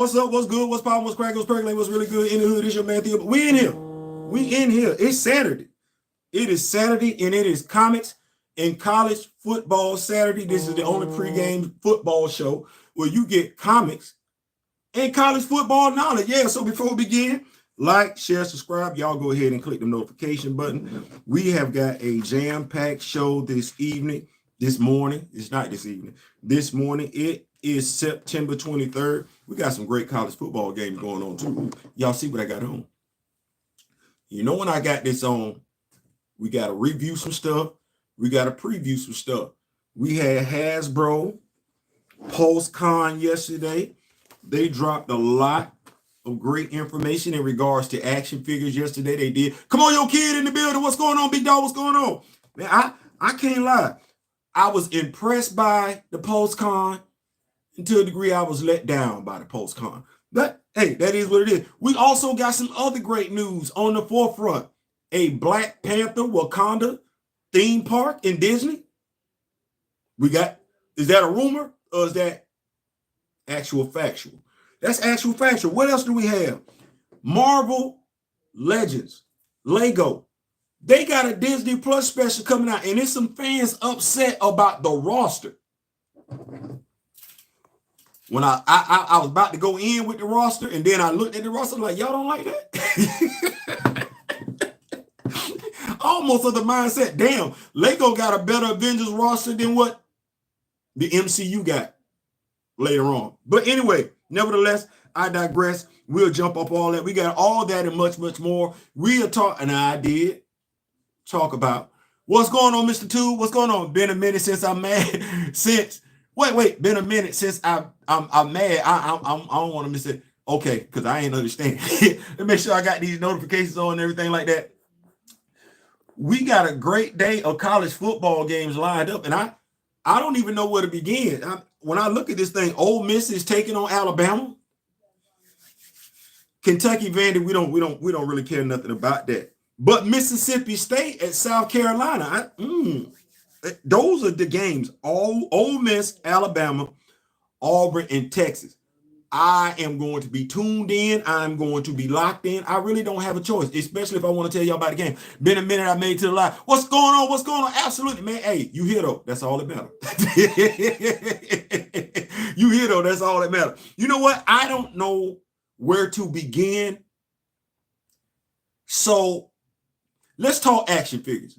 What's up? What's good? What's poppin'? What's cracking? What's percolating? What's really good in the hood? It's your man Theo. But we in here. We in here. It's Saturday. It is Saturday, and it is comics and college football Saturday. This is the only pregame football show where you get comics and college football knowledge. Yeah. So before we begin, like, share, subscribe. Y'all go ahead and click the notification button. We have got a jam-packed show this evening. This morning. It's not this evening. This morning. It is September 23rd. We got some great college football games going on too. Y'all see what I got on? You know when I got this on, we got to review some stuff. We got to preview some stuff. We had Hasbro PulseCon yesterday. They dropped a lot of great information in regards to action figures yesterday. They did. Come on, your kid in the building. What's going on, big dog? What's going on? Man, I can't lie. I was impressed by the PulseCon. To a degree, I was let down by the PulseCon. But hey, that is what it is. We also got some other great news on the forefront. A Black Panther Wakanda theme park in Disney. Is that a rumor or is that actual factual? That's actual factual. What else do we have? Marvel Legends, Leggo. They got a Disney Plus special coming out, and there's some fans upset about the roster. When I was about to go in with the roster, and then I looked at the roster, I'm like, y'all don't like that? Almost of the mindset, damn, Leggo got a better Avengers roster than what the MCU got later on. But anyway, nevertheless, I digress. We'll jump up all that. We got all that and much, much more. We'll talk, and I did talk about what's going on, Mr. Two. What's going on? Been a minute since I'm mad. Been a minute since I'm mad. I don't want to miss it. Okay, because I ain't understand. Let me make sure I got these notifications on and everything like that. We got a great day of college football games lined up, and I don't even know where to begin. When I look at this thing, Ole Miss is taking on Alabama. Kentucky Vandy, we don't really care nothing about that. But Mississippi State at South Carolina, those are the games. Ole Miss, Alabama, Auburn, and Texas. I am going to be tuned in. I'm going to be locked in. I really don't have a choice, especially if I want to tell y'all about the game. Been a minute I made to the live. What's going on? What's going on? Absolutely, man. Hey, you here though. That's all that matters. You here though. That's all that matters. You know what? I don't know where to begin. So let's talk action figures.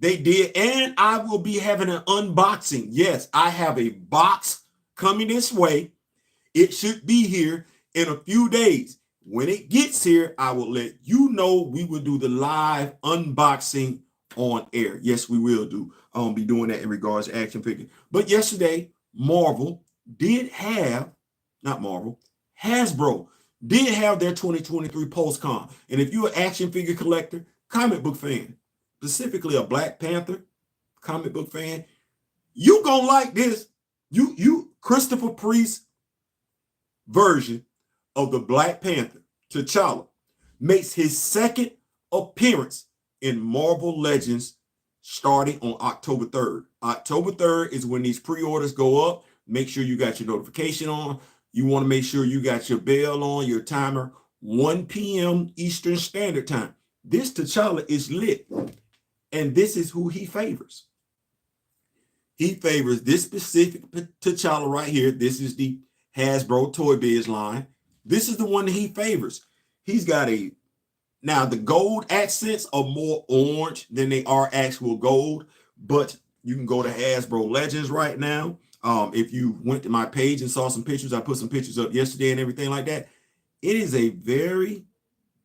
They did, and I will be having an unboxing. Yes, I have a box coming this way. It should be here in a few days. When it gets here, I will let you know. We will do the live unboxing on air. Yes, we will do. I'll be doing that in regards to action figures. But yesterday, Hasbro did have their 2023 PulseCon. And if you're an action figure collector, comic book fan, specifically a Black Panther comic book fan, you gonna like this. You Christopher Priest version of the Black Panther, T'Challa, makes his second appearance in Marvel Legends starting on October 3rd. October 3rd is when these pre-orders go up. Make sure you got your notification on. You want to make sure you got your bell on, your timer, 1 p.m. Eastern Standard Time. This T'Challa is lit, and this is who he favors. He favors this specific T'Challa right here. This is the Hasbro Toy Biz line. This is the one that he favors. He's got now the gold accents are more orange than they are actual gold, but you can go to Hasbro Legends right now. If you went to my page and saw some pictures, I put some pictures up yesterday and everything like that. It is a very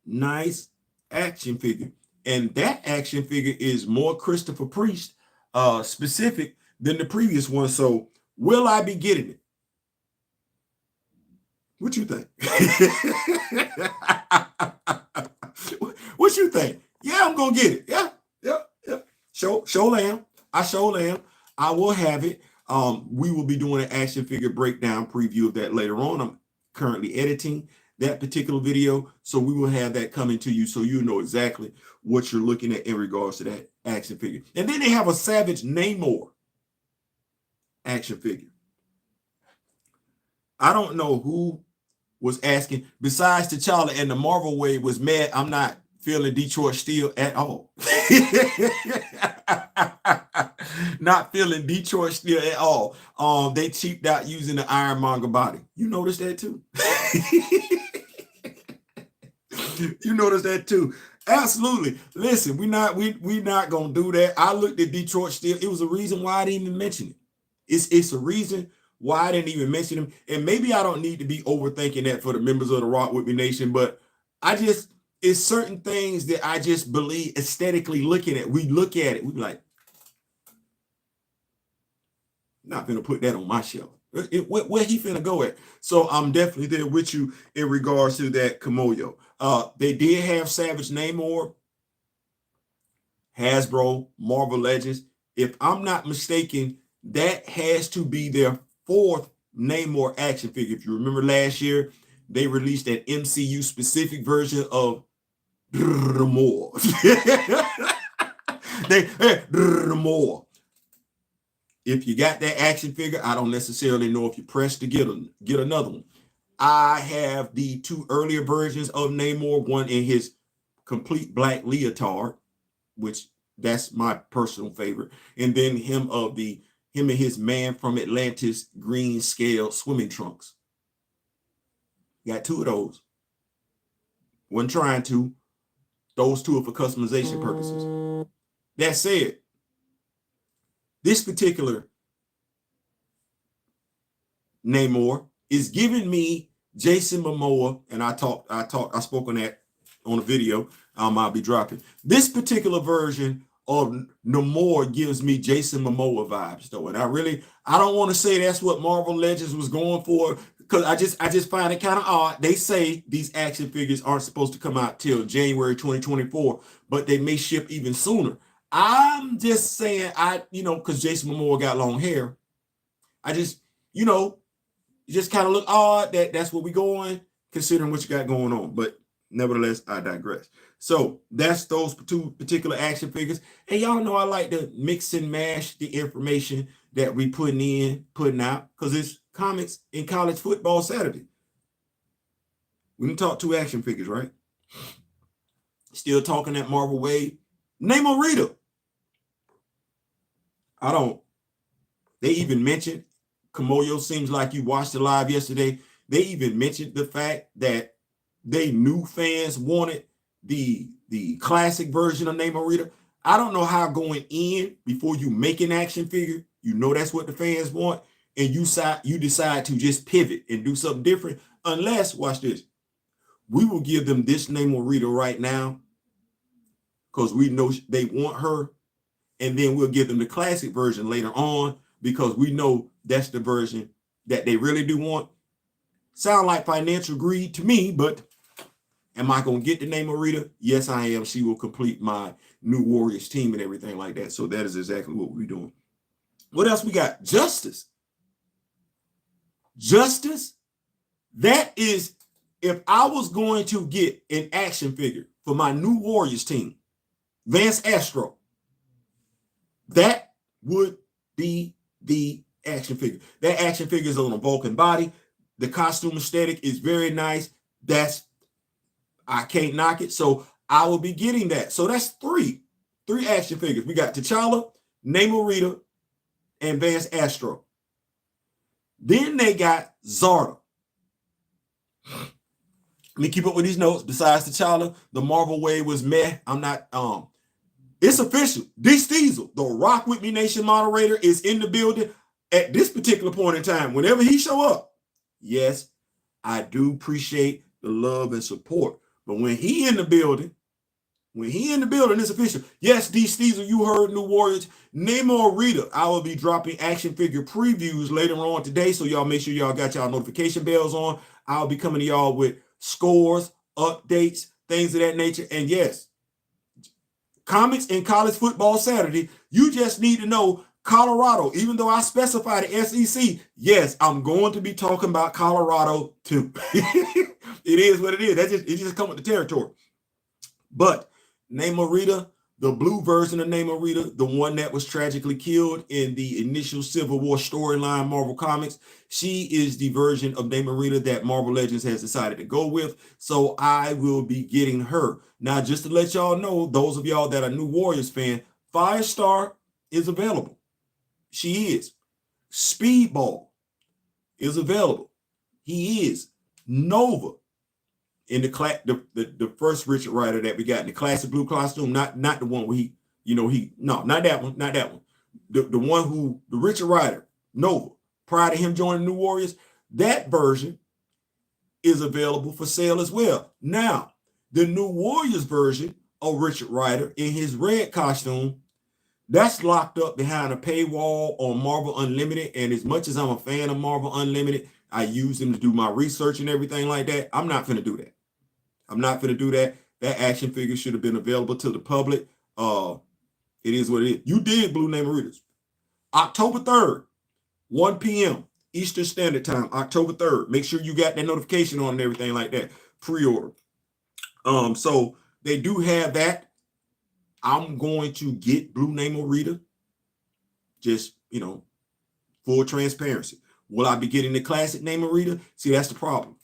nice action figure. And that action figure is more Christopher Priest specific than the previous one. So will I be getting it? What you think? What you think? Yeah, I'm gonna get it. Yeah. Show lamb. I show lamb. I will have it. We will be doing an action figure breakdown preview of that later on. I'm currently editing that particular video, so we will have that coming to you so you know exactly what you're looking at in regards to that action figure. And then they have a Savage Namor action figure. I don't know who was asking, besides T'Challa and the Marvel way was mad. I'm not feeling Detroit Steel at all. Not feeling Detroit Steel at all. They cheaped out using the Ironmonger body. You noticed that too? You noticed that too? Absolutely. Listen, we not gonna do that. I looked at Detroit Steel. It was a reason why I didn't even mention it. It's a reason why I didn't even mention him. And maybe I don't need to be overthinking that for the members of the Rock With Me Nation, but it's certain things that I just believe aesthetically looking at. We look at it, we be like, not gonna put that on my shelf. Where he finna go at? So I'm definitely there with you in regards to that Kimoyo. They did have Savage Namor, Hasbro, Marvel Legends. If I'm not mistaken, that has to be their fourth Namor action figure. If you remember last year, they released an MCU specific version of Namor. Namor. If you got that action figure, I don't necessarily know if you press to get another one. I have the two earlier versions of Namor, one in his complete black leotard, which that's my personal favorite, and then him and his Man from Atlantis green scale swimming trunks. Got two of those. Wasn't trying to. Those two are for customization purposes. That said, this particular Namor is giving me Jason Momoa, and I spoke on that on a video. I'll be dropping. This particular version of Namor gives me Jason Momoa vibes, though, and I don't want to say that's what Marvel Legends was going for, because I just find it kind of odd. They say these action figures aren't supposed to come out till January 2024, but they may ship even sooner. I'm just saying, because Jason Momoa got long hair, I just, it just kind of look odd that's where we going, considering what you got going on. But nevertheless, I digress. So that's those two particular action figures. And y'all know I like to mix and mash the information that we putting out, because it's comics in college football Saturday. We can talk two action figures, right? Still talking that Marvel way. Namor Rita. They even mentioned, Kimoyo, seems like you watched the live yesterday. They even mentioned the fact that they knew fans wanted the classic version of Namor Rita. I don't know how going in, before you make an action figure, that's what the fans want, and you decide to just pivot and do something different, unless, watch this, we will give them this Namor Rita right now because we know they want her, and then we'll give them the classic version later on because we know that's the version that they really do want. Sound like financial greed to me, but am I going to get the Namor Rita? Yes, I am. She will complete my New Warriors team and everything like that. So that is exactly what we're doing. What else we got? Justice. Justice, that is, if I was going to get an action figure for my New Warriors team, Vance Astro, that would be the action figure. That action figure is on a Vulcan body. The costume aesthetic is very nice. I can't knock it. So I will be getting that. So that's three action figures. We got T'Challa, Namor Rita, and Vance Astro. Then they got Zarda. Let me keep up with these notes. Besides T'Challa, the Marvel wave was meh. It's official. D Steezel, the Rock With Me Nation moderator, is in the building at this particular point in time. Whenever he show up, yes, I do appreciate the love and support. But when he in the building, it's official. Yes, D Steezel, you heard New Warriors. Namor Rita, I will be dropping action figure previews later on today, so y'all make sure y'all got y'all notification bells on. I'll be coming to y'all with scores, updates, things of that nature. And yes, comics in college football Saturday, you just need to know Colorado, even though I specify the SEC, yes, I'm going to be talking about Colorado too. It is what it is. It just comes with the territory. But Namor Rita, The blue version of Namorita, the one that was tragically killed in the initial Civil War storyline Marvel Comics, she is the version of Namorita that Marvel Legends has decided to go with. So I will be getting her. Now, just to let y'all know, those of y'all that are new Warriors fan, Firestar is available. She is. Speedball is available. He is. Nova in the first Richard Rider that we got in the classic blue costume, not the one where not that one, not that one. The one who the Richard Rider, Nova, prior to him joining New Warriors, that version is available for sale as well. Now, the New Warriors version of Richard Rider in his red costume, that's locked up behind a paywall on Marvel Unlimited. And as much as I'm a fan of Marvel Unlimited, I use them to do my research and everything like that. I'm not going to do that. I'm not going to do that. That action figure should have been available to the public. It is what it is. You did Blue Namoritas. October 3rd, 1 p.m. Eastern Standard Time, October 3rd. Make sure you got that notification on and everything like that. Pre-order. So they do have that. I'm going to get Blue Namorita. Just, full transparency. Will I be getting the classic Namorita? See, that's the problem.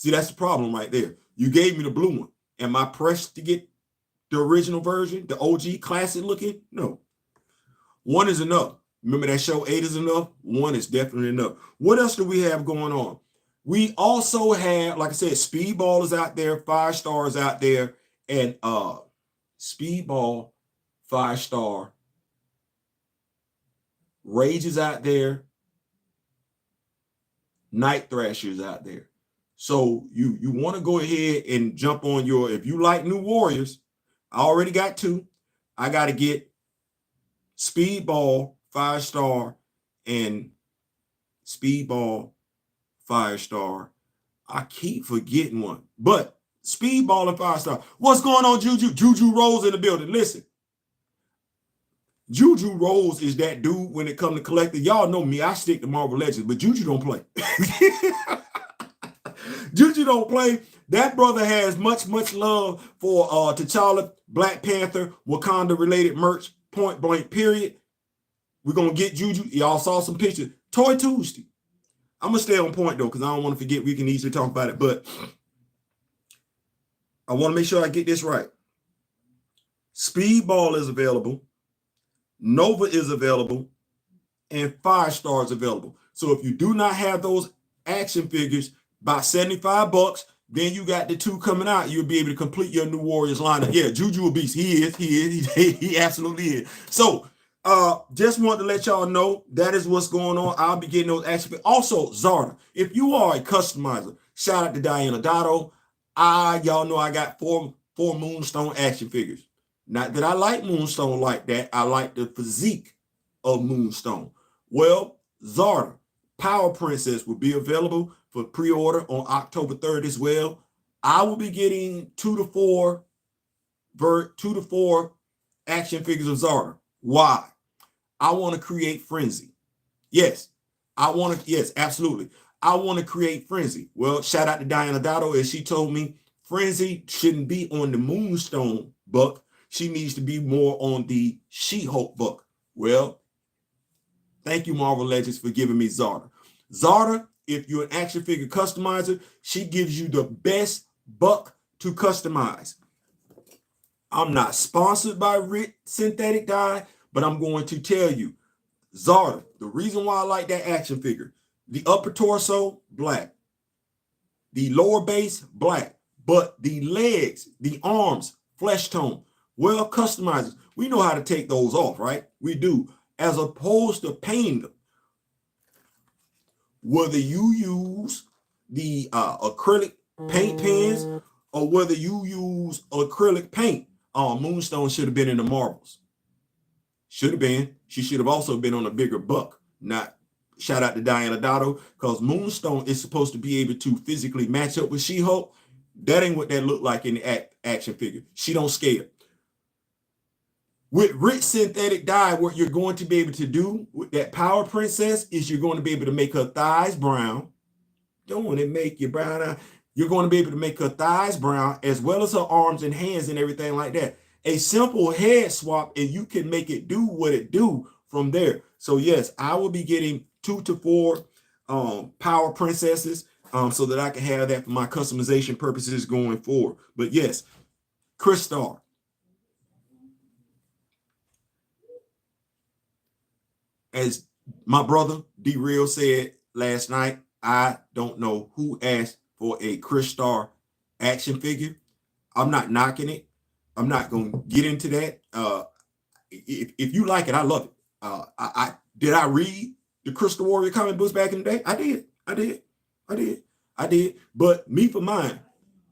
That's the problem right there. You gave me the blue one. Am I pressed to get the original version, the OG classic looking? No. One is enough. Remember that show 8 is enough? One is definitely enough. What else do we have going on? We also have, like I said, Speedball is out there, Firestar is out there, and Speedball, Firestar, Rage is out there, Night Thrasher is out there. So you want to go ahead and jump on if you like New Warriors, I already got 2. I got to get Speedball, Firestar, and Speedball, Firestar. I keep forgetting one, but Speedball and Firestar. What's going on, Juju? Juju Rose in the building. Listen, Juju Rose is that dude when it comes to collecting. Y'all know me. I stick to Marvel Legends, but Juju don't play. Juju don't play. That brother has much love for T'Challa, Black Panther, Wakanda-related merch, point blank, period. We're going to get Juju. Y'all saw some pictures. Toy Tuesday. I'm going to stay on point, though, because I don't want to forget. We can easily talk about it, but I want to make sure I get this right. Speedball is available. Nova is available. And Firestar is available. So if you do not have those action figures, about $75, then you got the 2 coming out. You'll be able to complete your New Warriors lineup. Yeah, Juju a beast. He absolutely is. So just want to let y'all know that is what's going on. I'll be getting those action figures. Also, Zarda, if you are a customizer, shout out to Diana Dotto. Y'all know I got four Moonstone action figures. Not that I like Moonstone like that. I like the physique of Moonstone. Well, Zarda, Power Princess will be available for pre-order on October 3rd as well. I will be getting 2 to 4 action figures of Zarda. Why? I want to create frenzy. Yes, absolutely. I want to create frenzy. Well, shout out to Diana Dotto, as she told me, frenzy shouldn't be on the Moonstone buck. She needs to be more on the She-Hulk buck. Well, thank you, Marvel Legends, for giving me Zarda. Zarda, if you're an action figure customizer, she gives you the best buck to customize. I'm not sponsored by Rit Synthetic Dye, but I'm going to tell you, Zarda, the reason why I like that action figure, the upper torso, black. The lower base, black. But the legs, the arms, flesh tone, well, customizers, we know how to take those off, right? We do, as opposed to painting them. Whether you use the acrylic paint pens or whether you use acrylic paint, Moonstone should have been in the Marvels. Should have been. She should have also been on a bigger buck. Not shout out to Diana Dotto, because Moonstone is supposed to be able to physically match up with She-Hulk. That ain't what that looked like in the action figure. She don't scale. With rich synthetic dye, what you're going to be able to do with that Power Princess is you're going to be able to make her thighs brown. Don't want to make your brown eye. You're going to be able to make her thighs brown as well as her arms and hands and everything like that. a simple head swap, and you can make it do what it do from there. So yes, I will be getting 2 to 4 power princesses so that I can have that for my customization purposes going forward. But yes, Crystal, as my brother D-Real said last night, I don't know who asked for a Crystal action figure. I'm not knocking it. I'm not going to get into that. If you like it, I love it. I read the Crystal Warrior comic books back in the day? I did. But me for mine,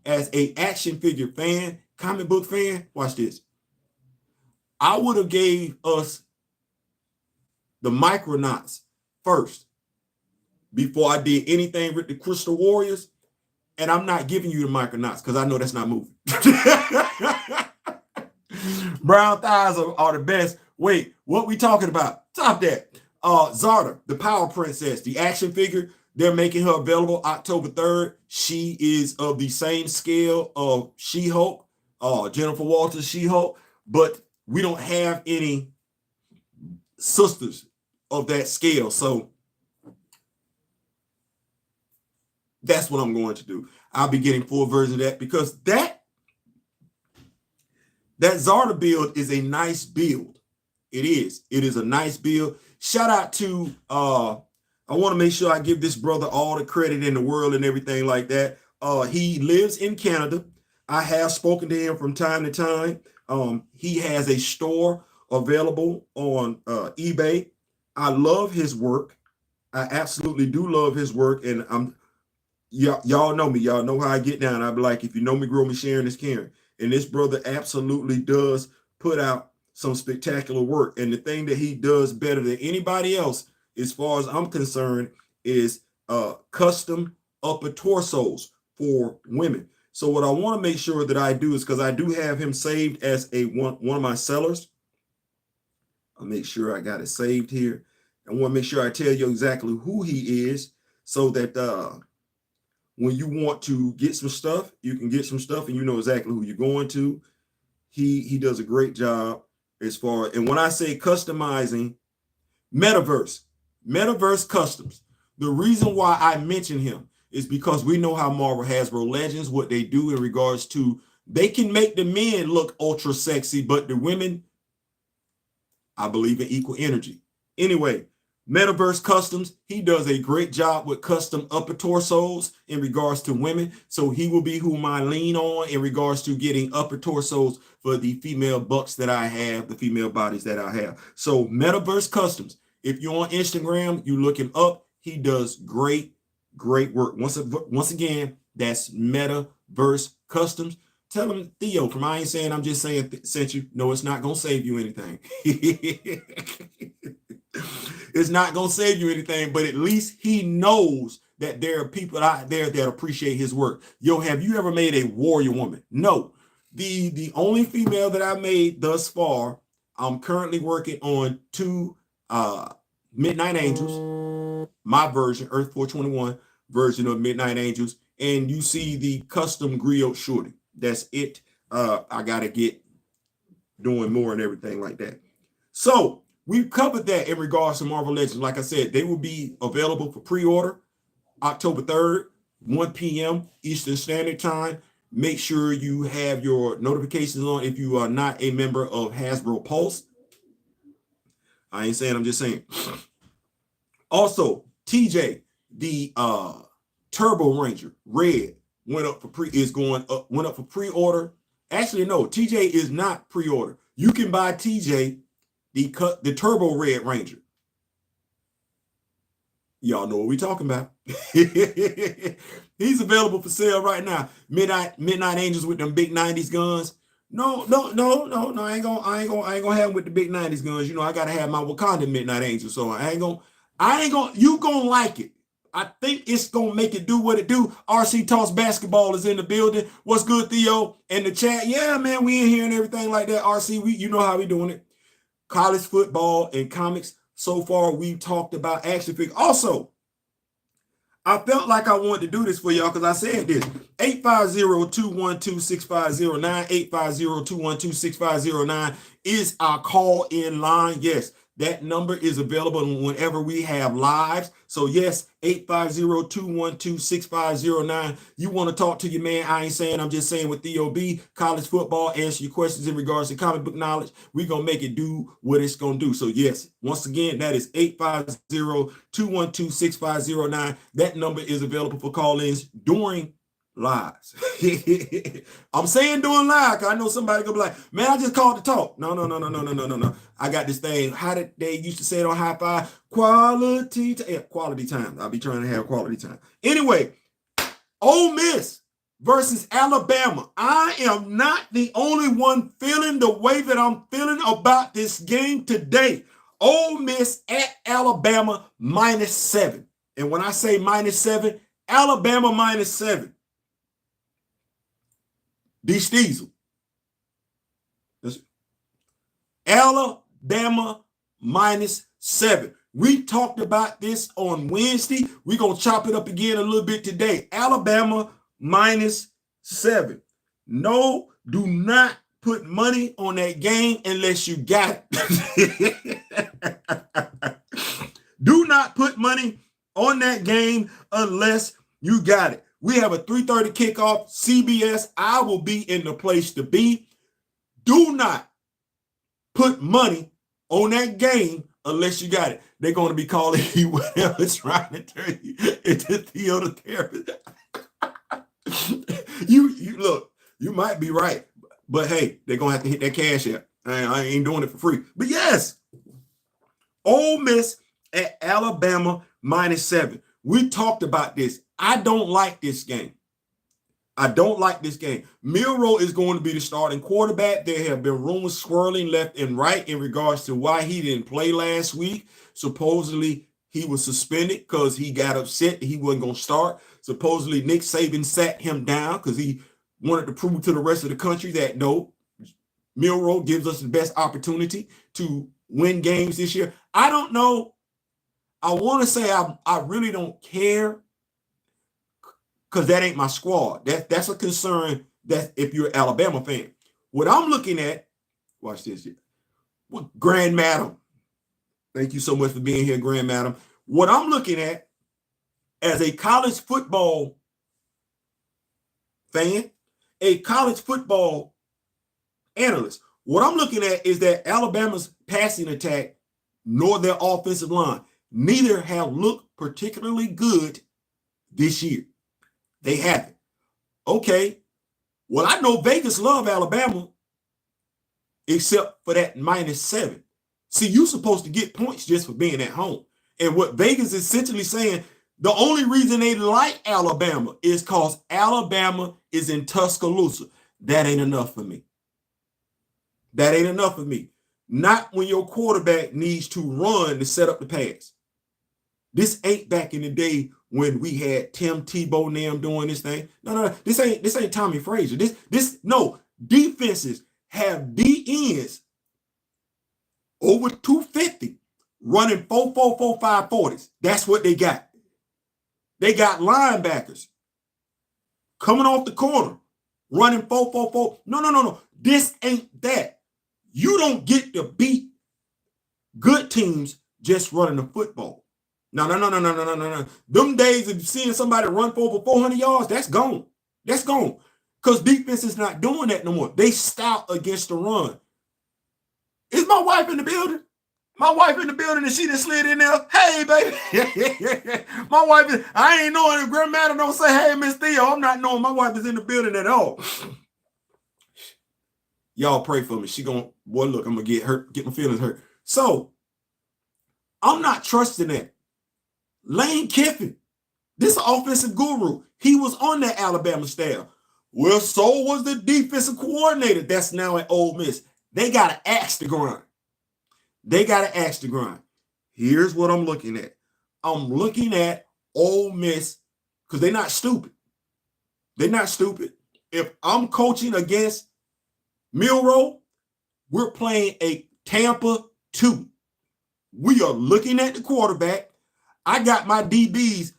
as a action figure fan, comic book fan, watch this. I would have gave us the Micronauts first before I did anything with the Crystal Warriors. And I'm not giving you the Micronauts because I know that's not moving. Brown thighs are the best. Wait, what we talking about? Stop that. Zarda, the Power Princess, the action figure, they're making her available October 3rd. She is of the same scale of She-Hulk, Jennifer Walters She-Hulk, but we don't have any sisters of that scale. So that's what I'm going to do. I'll be getting full version of that because that Zarda build is a nice build. It is. It is a nice build. Shout out to, I want to make sure I give this brother all the credit in the world and everything like that. He lives in Canada. I have spoken to him from time to time. He has a store available on eBay. I love his work. I absolutely do love his work. And y'all know me. Y'all know how I get down. I'll be like, if you know me, grow me, sharing is caring. And this brother absolutely does put out some spectacular work. And the thing that he does better than anybody else, as far as I'm concerned, is custom upper torsos for women. So what I want to make sure that I do is, because I do have him saved as one of my sellers. I'll make sure I got it saved here. I want to make sure I tell you exactly who he is so that when you want to get some stuff, you can get some stuff and you know exactly who you're going to. He does a great job as far, and when I say customizing, Metaverse Customs. The reason why I mention him is because we know how Marvel Hasbro Legends, what they do in regards to, they can make the men look ultra sexy, but the women, I believe in equal energy. Anyway, Metaverse Customs, he does a great job with custom upper torsos in regards to women. So he will be whom I lean on in regards to getting upper torsos for the female bucks that I have, the female bodies that I have. So Metaverse Customs, if you're on Instagram, you look him up. He does great work. Once again, that's Metaverse Customs. Tell him Theo from I Ain't Saying I'm Just Saying sent you. No, it's not going to save you anything. It's not going to save you anything, but at least he knows that there are people out there that appreciate his work. Yo, have you ever made a warrior woman? No. The only female that I made thus far, I'm currently working on 2 Midnight Angels, my version, Earth 421 version of Midnight Angels, and you see the custom griot shorty. That's it. I got to get doing more and everything like that. So we've covered that in regards to Marvel Legends. Like I said, they will be available for pre-order October 3rd, 1 p.m. Eastern Standard Time. Make sure you have your notifications on if you are not a member of Hasbro Pulse. I ain't saying, I'm just saying. Also, TJ, the Turbo Ranger Red went up for pre-order. Actually, no, TJ is not pre-order. You can buy TJ the Turbo Red Ranger. Y'all know what we're talking about. He's available for sale right now. Midnight Angels with them big 90s guns. No. I ain't gonna have him with the big 90s guns. You know, I gotta have my Wakanda Midnight Angels. So you gonna like it. I think it's gonna make it do what it do. RC Toss Basketball is in the building. What's good, Theo? In the chat. Yeah, man, we in here and everything like that. RC, you know how we doing it. College football and comics. So far, we've talked about action figures. Also, I felt like I wanted to do this for y'all because I said this. 850-212-6509, 850-212-6509 is our call-in line. Yes, that number is available whenever we have lives. So yes, 850-212-6509. You want to talk to your man, I ain't saying, I'm just saying with Theo B, college football, answer your questions in regards to comic book knowledge. We're going to make it do what it's going to do. So yes, once again, that is 850-212-6509. That number is available for call-ins during lives. I'm saying doing live because I know somebody gonna be like, man, I just called to talk. No. I got this thing. How did they used to say it on High Five? Quality time. I'll be trying to have quality time. Anyway, Ole Miss versus Alabama. I am not the only one feeling the way that I'm feeling about this game today. Ole Miss at Alabama -7. And when I say -7, Alabama -7. D. Steezel. Alabama -7. We talked about this on Wednesday. We're going to chop it up again a little bit today. Alabama -7. No, do not put money on that game unless you got it. Do not put money on that game unless you got it. We have a 3:30 kickoff, CBS. I will be in the place to be. Do not put money on that game unless you got it. They're going to be calling you whatever trying to turn you into Theo the therapist. You look, you might be right, but hey, they're going to have to hit that cash out. I ain't doing it for free. But yes, Ole Miss at Alabama -7. We talked about this. I don't like this game. I don't like this game. Milroe is going to be the starting quarterback. There have been rumors swirling left and right in regards to why he didn't play last week. Supposedly, he was suspended because he got upset he wasn't going to start. Supposedly, Nick Saban sat him down because he wanted to prove to the rest of the country that, no, Milroe gives us the best opportunity to win games this year. I don't know. I want to say I really don't care because that ain't my squad. That's a concern that if you're an Alabama fan. What I'm looking at, watch this here. Grand Madam. Thank you so much for being here, Grand Madam. What I'm looking at as a college football fan, a college football analyst, what I'm looking at is that Alabama's passing attack nor their offensive line, neither have looked particularly good this year. They haven't. Okay. Well, I know Vegas love Alabama, except for that -7. See, you're supposed to get points just for being at home. And what Vegas is essentially saying, the only reason they like Alabama is because Alabama is in Tuscaloosa. That ain't enough for me. That ain't enough for me. Not when your quarterback needs to run to set up the pass. This ain't back in the day when we had Tim Tebow and them doing this thing. No. This ain't Tommy Frazier. No, defenses have DNs over 250 running 4.44 5.40s. That's what they got. They got linebackers coming off the corner running 4.44. No. This ain't that. You don't get to beat good teams just running the football. No. Them days of seeing somebody run for over 400 yards, that's gone. That's gone. Because defense is not doing that no more. They stout against the run. Is my wife in the building? My wife in the building and she just slid in there. Hey, baby. My wife is, I ain't knowing if Grandma don't say, hey, Miss Theo. I'm not knowing my wife is in the building at all. Y'all pray for me. She gonna, boy, look, I'm gonna get hurt, get my feelings hurt. So I'm not trusting that. Lane Kiffin, this offensive guru, he was on that Alabama staff. Well, so was the defensive coordinator that's now at Ole Miss. They got an axe to grind. Here's what I'm looking at. I'm looking at Ole Miss because they're not stupid. If I'm coaching against Milroe, we're playing a Tampa 2. We are looking at the quarterback. I got my DBs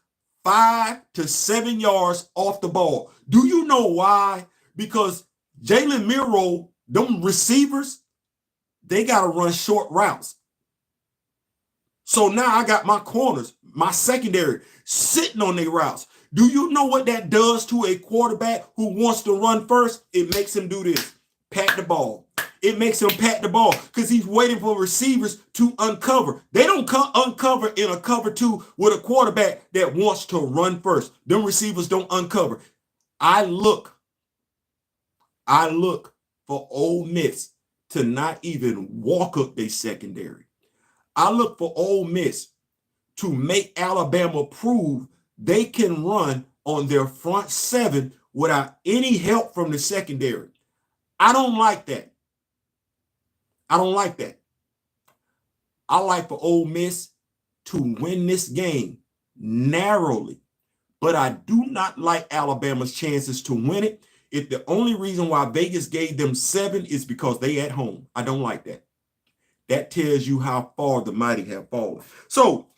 5 to 7 yards off the ball. Do you know why? Because Jalen Miro, them receivers, they got to run short routes. So now I got my corners, my secondary, sitting on their routes. Do you know what that does to a quarterback who wants to run first? It makes him do this. Pat the ball. It makes him pat the ball because he's waiting for receivers to uncover. They don't uncover in a cover 2 with a quarterback that wants to run first. Them receivers don't uncover. I look for Ole Miss to not even walk up their secondary. I look for Ole Miss to make Alabama prove they can run on their front 7 without any help from the secondary. I don't like that. I don't like that. I like for Ole Miss to win this game narrowly, but I do not like Alabama's chances to win it. If the only reason why Vegas gave them 7 is because they at home. I don't like that. That tells you how far the mighty have fallen. So,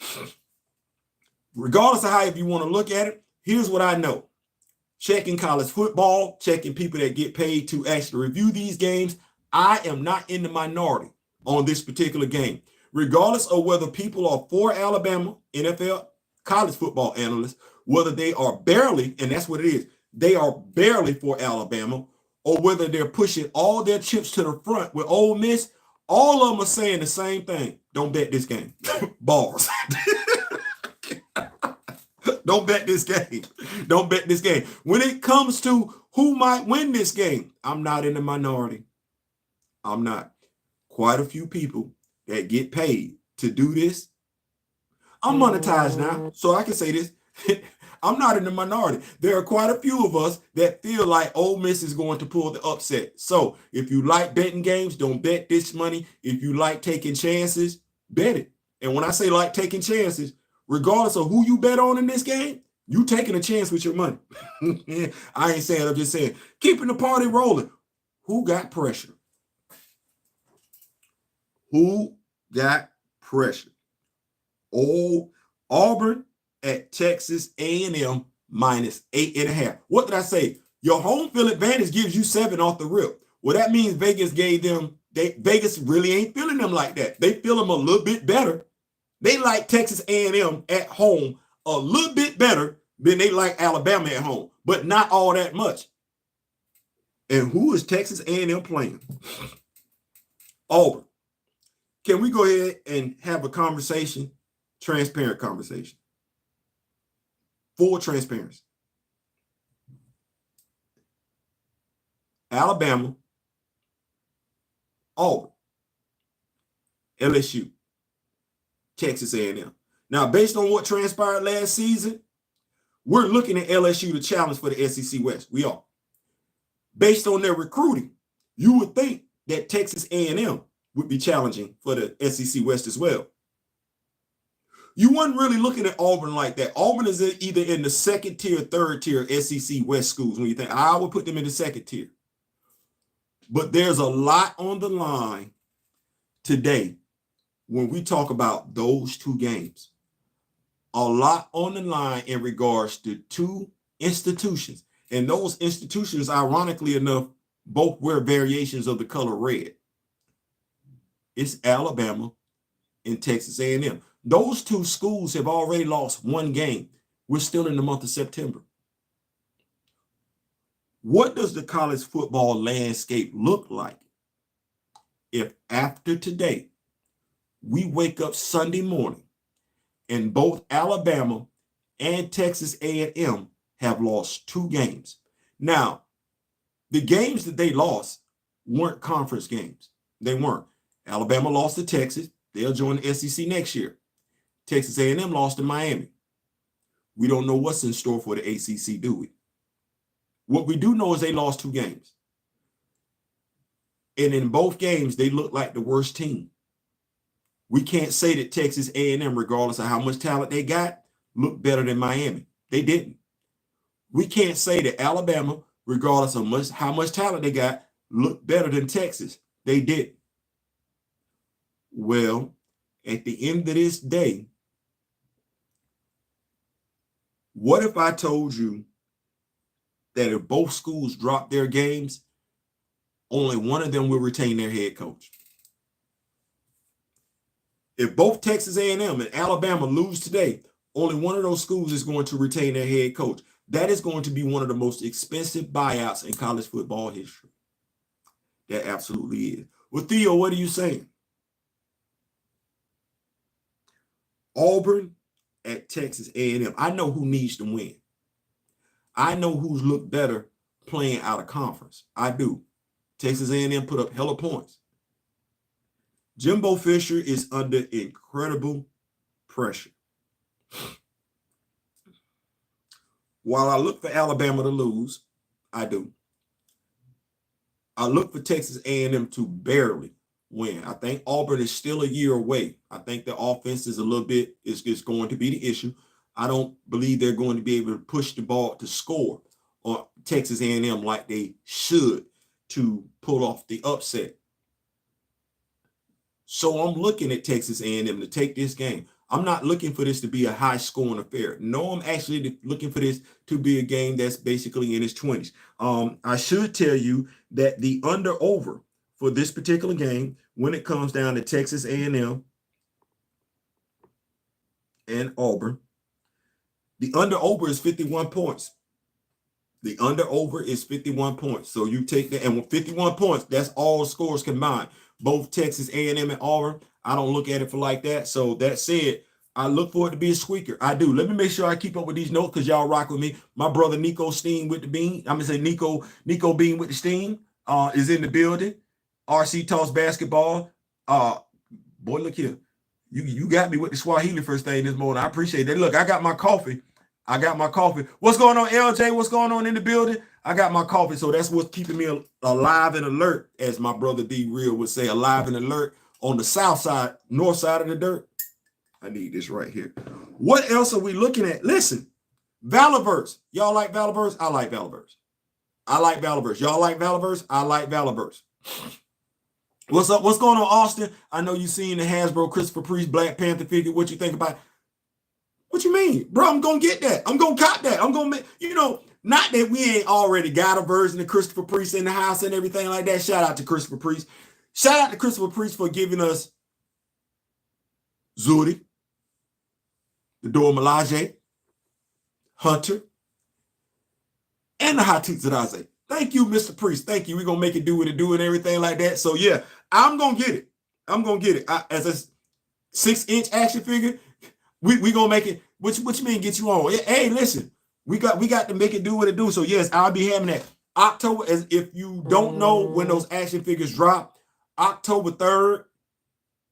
regardless of how you want to look at it, here's what I know. Checking college football, checking people that get paid to actually review these games, I am not in the minority on this particular game. Regardless of whether people are for Alabama, NFL, college football analysts, whether they are barely, and that's what it is, they are barely for Alabama, or whether they're pushing all their chips to the front with Ole Miss, all of them are saying the same thing. Don't bet this game. Bars. Don't bet this game. Don't bet this game. When it comes to who might win this game, I'm not in the minority. I'm not. Quite a few people that get paid to do this. I'm monetized now, so I can say this. I'm not in the minority. There are quite a few of us that feel like Ole Miss is going to pull the upset. So if you like betting games, don't bet this money. If you like taking chances, bet it. And when I say like taking chances, regardless of who you bet on in this game, you taking a chance with your money. I ain't saying, I'm just saying, keeping the party rolling. Who got pressure? Who got pressure? Oh, Auburn at Texas A&M minus 8.5. What did I say? Your home field advantage gives you 7 off the rip. Well, that means Vegas gave them, Vegas really ain't feeling them like that. They feel them a little bit better. They like Texas A&M at home a little bit better than they like Alabama at home, but not all that much. And who is Texas A&M playing? Auburn. Can we go ahead and have a conversation? Transparent conversation. Full transparency. Alabama, Auburn, LSU, Texas A&M. Now, based on what transpired last season, we're looking at LSU to challenge for the SEC West. We are. Based on their recruiting, you would think that Texas A&M would be challenging for the SEC West as well. You weren't really looking at Auburn like that. Auburn is either in the second tier, third tier SEC West schools. When you think, I would put them in the second tier. But there's a lot on the line today when we talk about those two games. A lot on the line in regards to two institutions. And those institutions, ironically enough, both wear variations of the color red. It's Alabama and Texas A&M. Those two schools have already lost one game. We're still in the month of September. What does the college football landscape look like if after today we wake up Sunday morning and both Alabama and Texas A&M have lost 2 games? Now, the games that they lost weren't conference games. They weren't. Alabama lost to Texas. They'll join the SEC next year. Texas A&M lost to Miami. We don't know what's in store for the ACC, do we? What we do know is they lost 2 games. And in both games, they look like the worst team. We can't say that Texas A&M, regardless of how much talent they got, looked better than Miami. They didn't. We can't say that Alabama, regardless of how much talent they got, looked better than Texas. They didn't. Well, at the end of this day, What if I told you that if both schools drop their games, only one of them will retain their head coach? If both Texas A&M and Alabama lose today, only one of those schools is going to retain their head coach. That is going to be one of the most expensive buyouts in college football history. That absolutely is. Well, Theo, what are you saying? Auburn at Texas A&M. I know who needs to win. I know who's looked better playing out of conference. I do. Texas A&M put up hella points. Jimbo Fisher is under incredible pressure. While I look for Alabama to lose, I do. I look for Texas A&M to barely win. I think Auburn is still a year away. I think the offense is a little bit, is going to be the issue. I don't believe they're going to be able to push the ball to score on Texas A&M like they should to pull off the upset. So I'm looking at Texas A&M to take this game. I'm not looking for this to be a high-scoring affair. No, I'm actually looking for this to be a game that's basically in its 20s. I should tell you that the under-over for this particular game, when it comes down to Texas A&M and Auburn, the under-over is 51 points. The under-over is 51 points. So you take that, and with 51 points, that's all scores combined. Both Texas A&M and Auburn, I don't look at it for like that. So that said, I look for it to be a squeaker. I do. Let me make sure I keep up with these notes because y'all rock with me. My brother Nico Steen with the bean. I'm gonna say Nico Bean with the steam is in the building. RC Toss basketball. Boy, look here. You got me with the Swahili first thing this morning. I appreciate that. Look, I got my coffee. What's going on, LJ? What's going on in the building? I got my coffee, so that's what's keeping me alive and alert, as my brother D Real would say, alive and alert on the south side, north side of the dirt. I need this right here. What else are we looking at? Listen, Valorverse. Y'all like Valorverse? I like Valorverse. Y'all like Valorverse? I like Valorverse. What's up? What's going on, Austin? I know you seen the Hasbro Christopher Priest Black Panther figure. What you think about it? What you mean? Bro, I'm going to get that. I'm going to cop that. I'm going to make, not that we ain't already got a version of Christopher Priest in the house and everything like that. Shout out to Christopher Priest. Shout out to Christopher Priest for giving us Zuri, the Dora Milaje, Hunter, and the Hatit Zadaze. Thank you, Mr. Priest. Thank you. We're going to make it do what it do and everything like that. So, yeah, I'm going to get it. As a 6-inch action figure, we gonna make it. What you mean get you on? Hey, listen, we got to make it do what it do. So yes, I'll be having that October. As if you don't know when those action figures drop, October 3rd,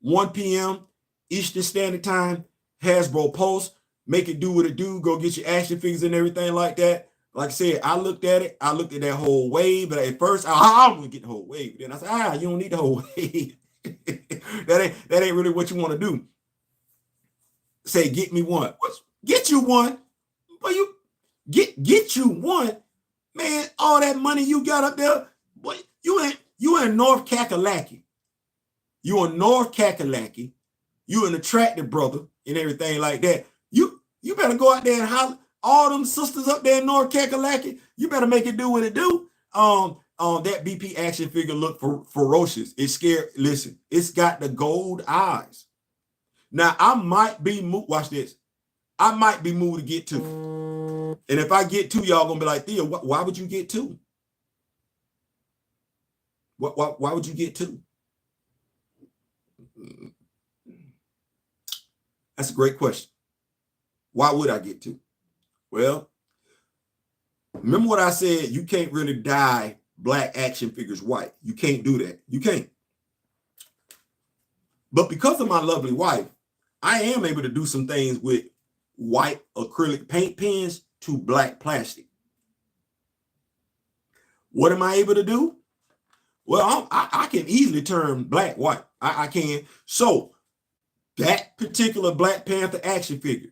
1 p.m. Eastern Standard Time, Hasbro Post. Make it do what it do. Go get your action figures and everything like that. Like I said, I looked at it. I looked at that whole wave, but at first I want to get the whole wave. Then I said, you don't need the whole wave. that ain't really what you want to do. Say, get me one. Get you one. Boy, you get you one. Man, all that money you got up there, boy, you in North Kakalaki. You in North Kakalaki. You an attractive brother and everything like that. You better go out there and holler. All them sisters up there in North Kakalaki, you better make it do what it do. That BP action figure look ferocious. It's scary. Listen, it's got the gold eyes. Now, I might be moved. Watch this. I might be moved to get 2. And if I get 2, y'all going to be like, Theo, why would you get 2? Why would you get 2? That's a great question. Why would I get 2? Well, remember what I said? You can't really dye black action figures white. You can't do that. You can't. But because of my lovely wife, I am able to do some things with white acrylic paint pens to black plastic. What am I able to do? Well, I can easily turn black white. I can. So that particular Black Panther action figure,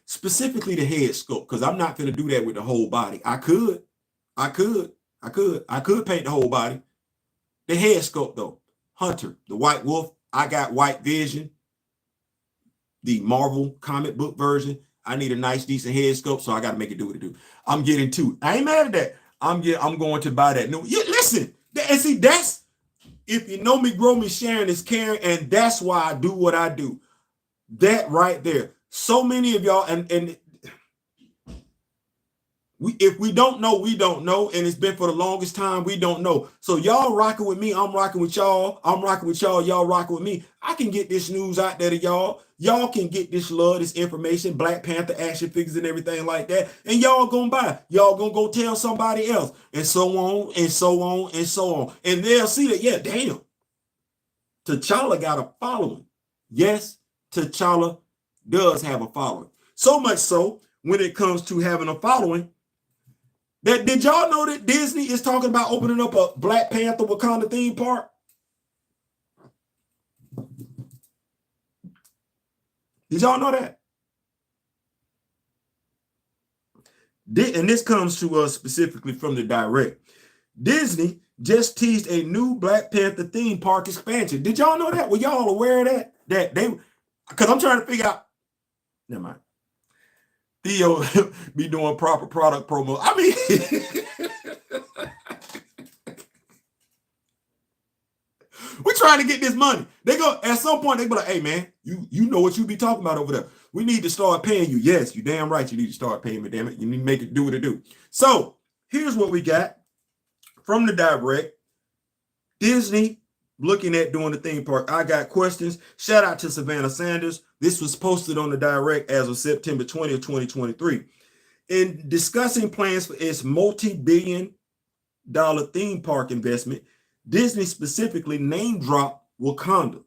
specifically the head sculpt, because I'm not going to do that with the whole body. I could paint the whole body. The head sculpt though, Hunter, the White Wolf. I got White Vision, the Marvel comic book version. I need a nice, decent head sculpt, so I got to make it do what it do. I'm getting two. I ain't mad at that. I'm going to buy that new. Listen, and see, that's, if you know me, grow me, sharing is caring, and that's why I do what I do. That right there. So many of y'all, and if we don't know, we don't know, and it's been for the longest time, we don't know. So y'all rocking with me, I'm rocking with y'all. I'm rocking with y'all, y'all rocking with me. I can get this news out there to y'all. Y'all can get this love, this information, Black Panther action figures and everything like that, and y'all gonna buy. Y'all gonna go tell somebody else, and so on, and so on, and so on. And they'll see that, yeah, damn, T'Challa got a following. Yes, T'Challa does have a following. So much so, when it comes to having a following, that did y'all know that Disney is talking about opening up a Black Panther Wakanda theme park? Did y'all know that? And this comes to us specifically from the direct. Disney just teased a new Black Panther theme park expansion. Did y'all know that? Were y'all aware of that? That they, because I'm trying to figure out. Never mind. Theo be doing proper product promo. I mean, we're trying to get this money. They go at some point. They be like, "Hey man, you know what you be talking about over there. We need to start paying you." Yes, you damn right. You need to start paying me. Damn it, you need to make it do what it do. So here's what we got from the direct. Disney looking at doing the theme park. I got questions. Shout out to Savannah Sanders. This was posted on the direct as of September 20th, 2023. In discussing plans for its multi-billion-dollar theme park investment, Disney specifically name-dropped Wakanda,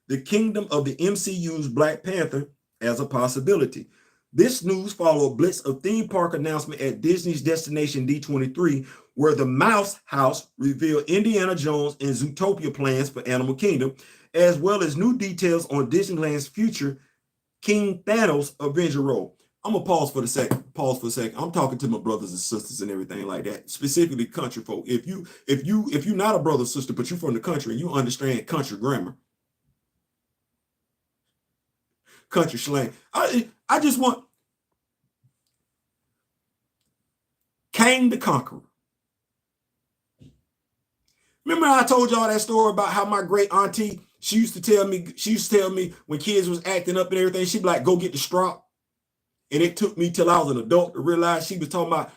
the kingdom of the MCU's Black Panther, as a possibility. This news followed a blitz of theme park announcement at Disney's Destination D23, where the Mouse House revealed Indiana Jones and Zootopia plans for Animal Kingdom, as well as new details on Disneyland's future King Thanos Avenger role. I'm gonna pause for a second. I'm talking to my brothers and sisters and everything like that, specifically country folk. If you're not a brother or sister, but you're from the country and you understand country grammar, country slang, I just want Kang the Conqueror. Remember I told y'all that story about how my great auntie, she used to tell me when kids was acting up and everything, she'd be like, go get the strap. And it took me till I was an adult to realize she was talking about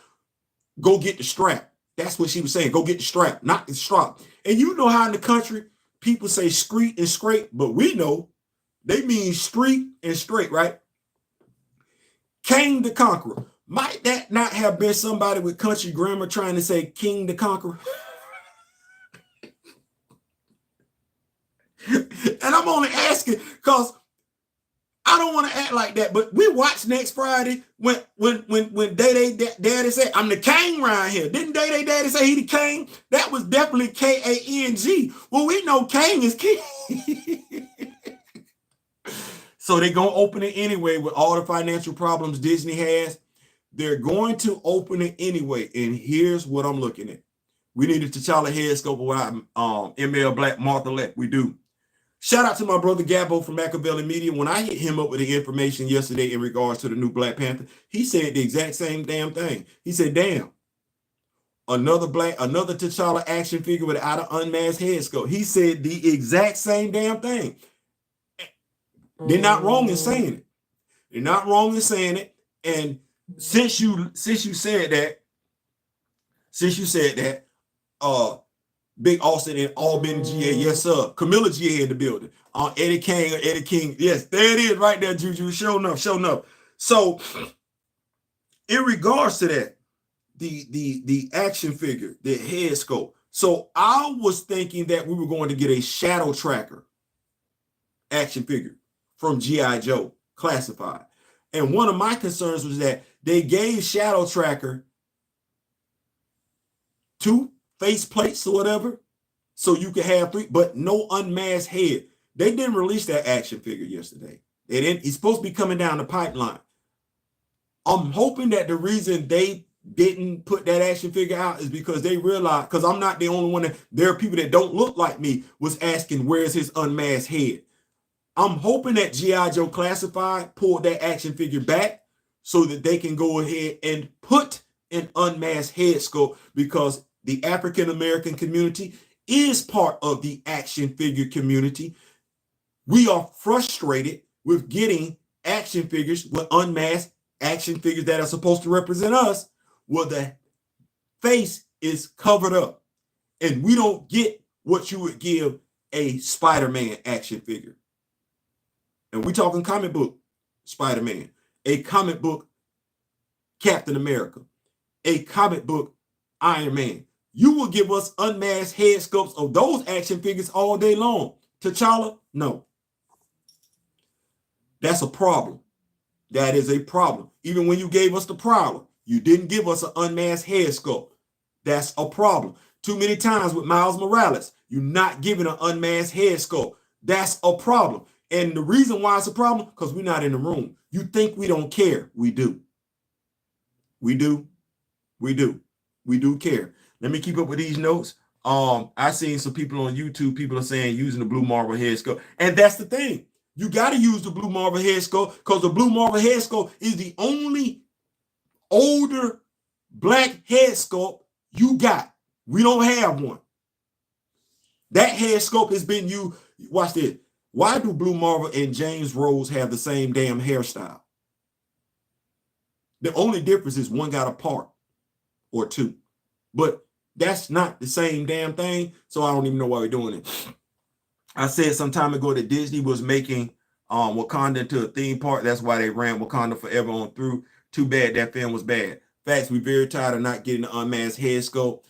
go get the strap. That's what she was saying. Go get the strap, not the strap. And you know how in the country people say street and scrape, but we know they mean street and straight, right? King the Conqueror. Might that not have been somebody with country grammar trying to say King the Conqueror? And I'm only asking because I don't want to act like that, but we watched next Friday when Day Daddy said, I'm the king around here. Didn't Day Daddy say he the king? That was definitely K-A-N-G. Well, we know king is king. So they're going to open it anyway with all the financial problems Disney has. They're going to open it anyway. And here's what I'm looking at. We need a T'Challa head scope of ML Black Martha Lett. We do. Shout out to my brother Gabbo from Machiavelli Media. When I hit him up with the information yesterday in regards to the new Black Panther, he said the exact same damn thing. He said, damn, another T'Challa action figure without an unmasked head sculpt. He said the exact same damn thing. They're not wrong in saying it. They're not wrong in saying it. And since you said that, Big Austin and Albany GA, yes sir. Camilla GA in the building. Eddie King, yes, there it is right there, Juju. Show enough. So, in regards to that, the action figure, the head sculpt. So I was thinking that we were going to get a Shadow Tracker action figure from G.I. Joe classified, and one of my concerns was that they gave Shadow Tracker 2 face plates or whatever, so you could have 3, but no unmasked head. They didn't release that action figure yesterday. They didn't. It's supposed to be coming down the pipeline. I'm hoping that the reason they didn't put that action figure out is because they realized, because I'm not the only one, there are people that don't look like me was asking where's his unmasked head. I'm hoping that G.I. Joe Classified pulled that action figure back so that they can go ahead and put an unmasked head sculpt, because the African American community is part of the action figure community. We are frustrated with getting action figures with unmasked action figures that are supposed to represent us, where the face is covered up, and we don't get what you would give a Spider-Man action figure. And we're talking comic book Spider-Man, a comic book Captain America, a comic book Iron Man. You will give us unmasked head sculpts of those action figures all day long. T'Challa, no. That's a problem. That is a problem. Even when you gave us the Prowler, you didn't give us an unmasked head sculpt. That's a problem. Too many times with Miles Morales, you're not giving an unmasked head sculpt. That's a problem. And the reason why it's a problem, because we're not in the room. You think we don't care. We do. We do. We do. We do care. Let me keep up with these notes. I seen some people on YouTube, people are saying using the Blue Marvel head sculpt. And that's the thing. You got to use the Blue Marvel head sculpt, because the Blue Marvel head sculpt is the only older black head sculpt you got. We don't have one. That head sculpt has been used. Watch this. Why do Blue Marvel and James Rose have the same damn hairstyle? The only difference is one got a part or two. But that's not the same damn thing. So I don't even know why we're doing it. I said some time ago that Disney was making Wakanda into a theme park. That's why they ran Wakanda Forever on through. Too bad that film was bad. Facts, we're very tired of not getting the unmasked head sculpt,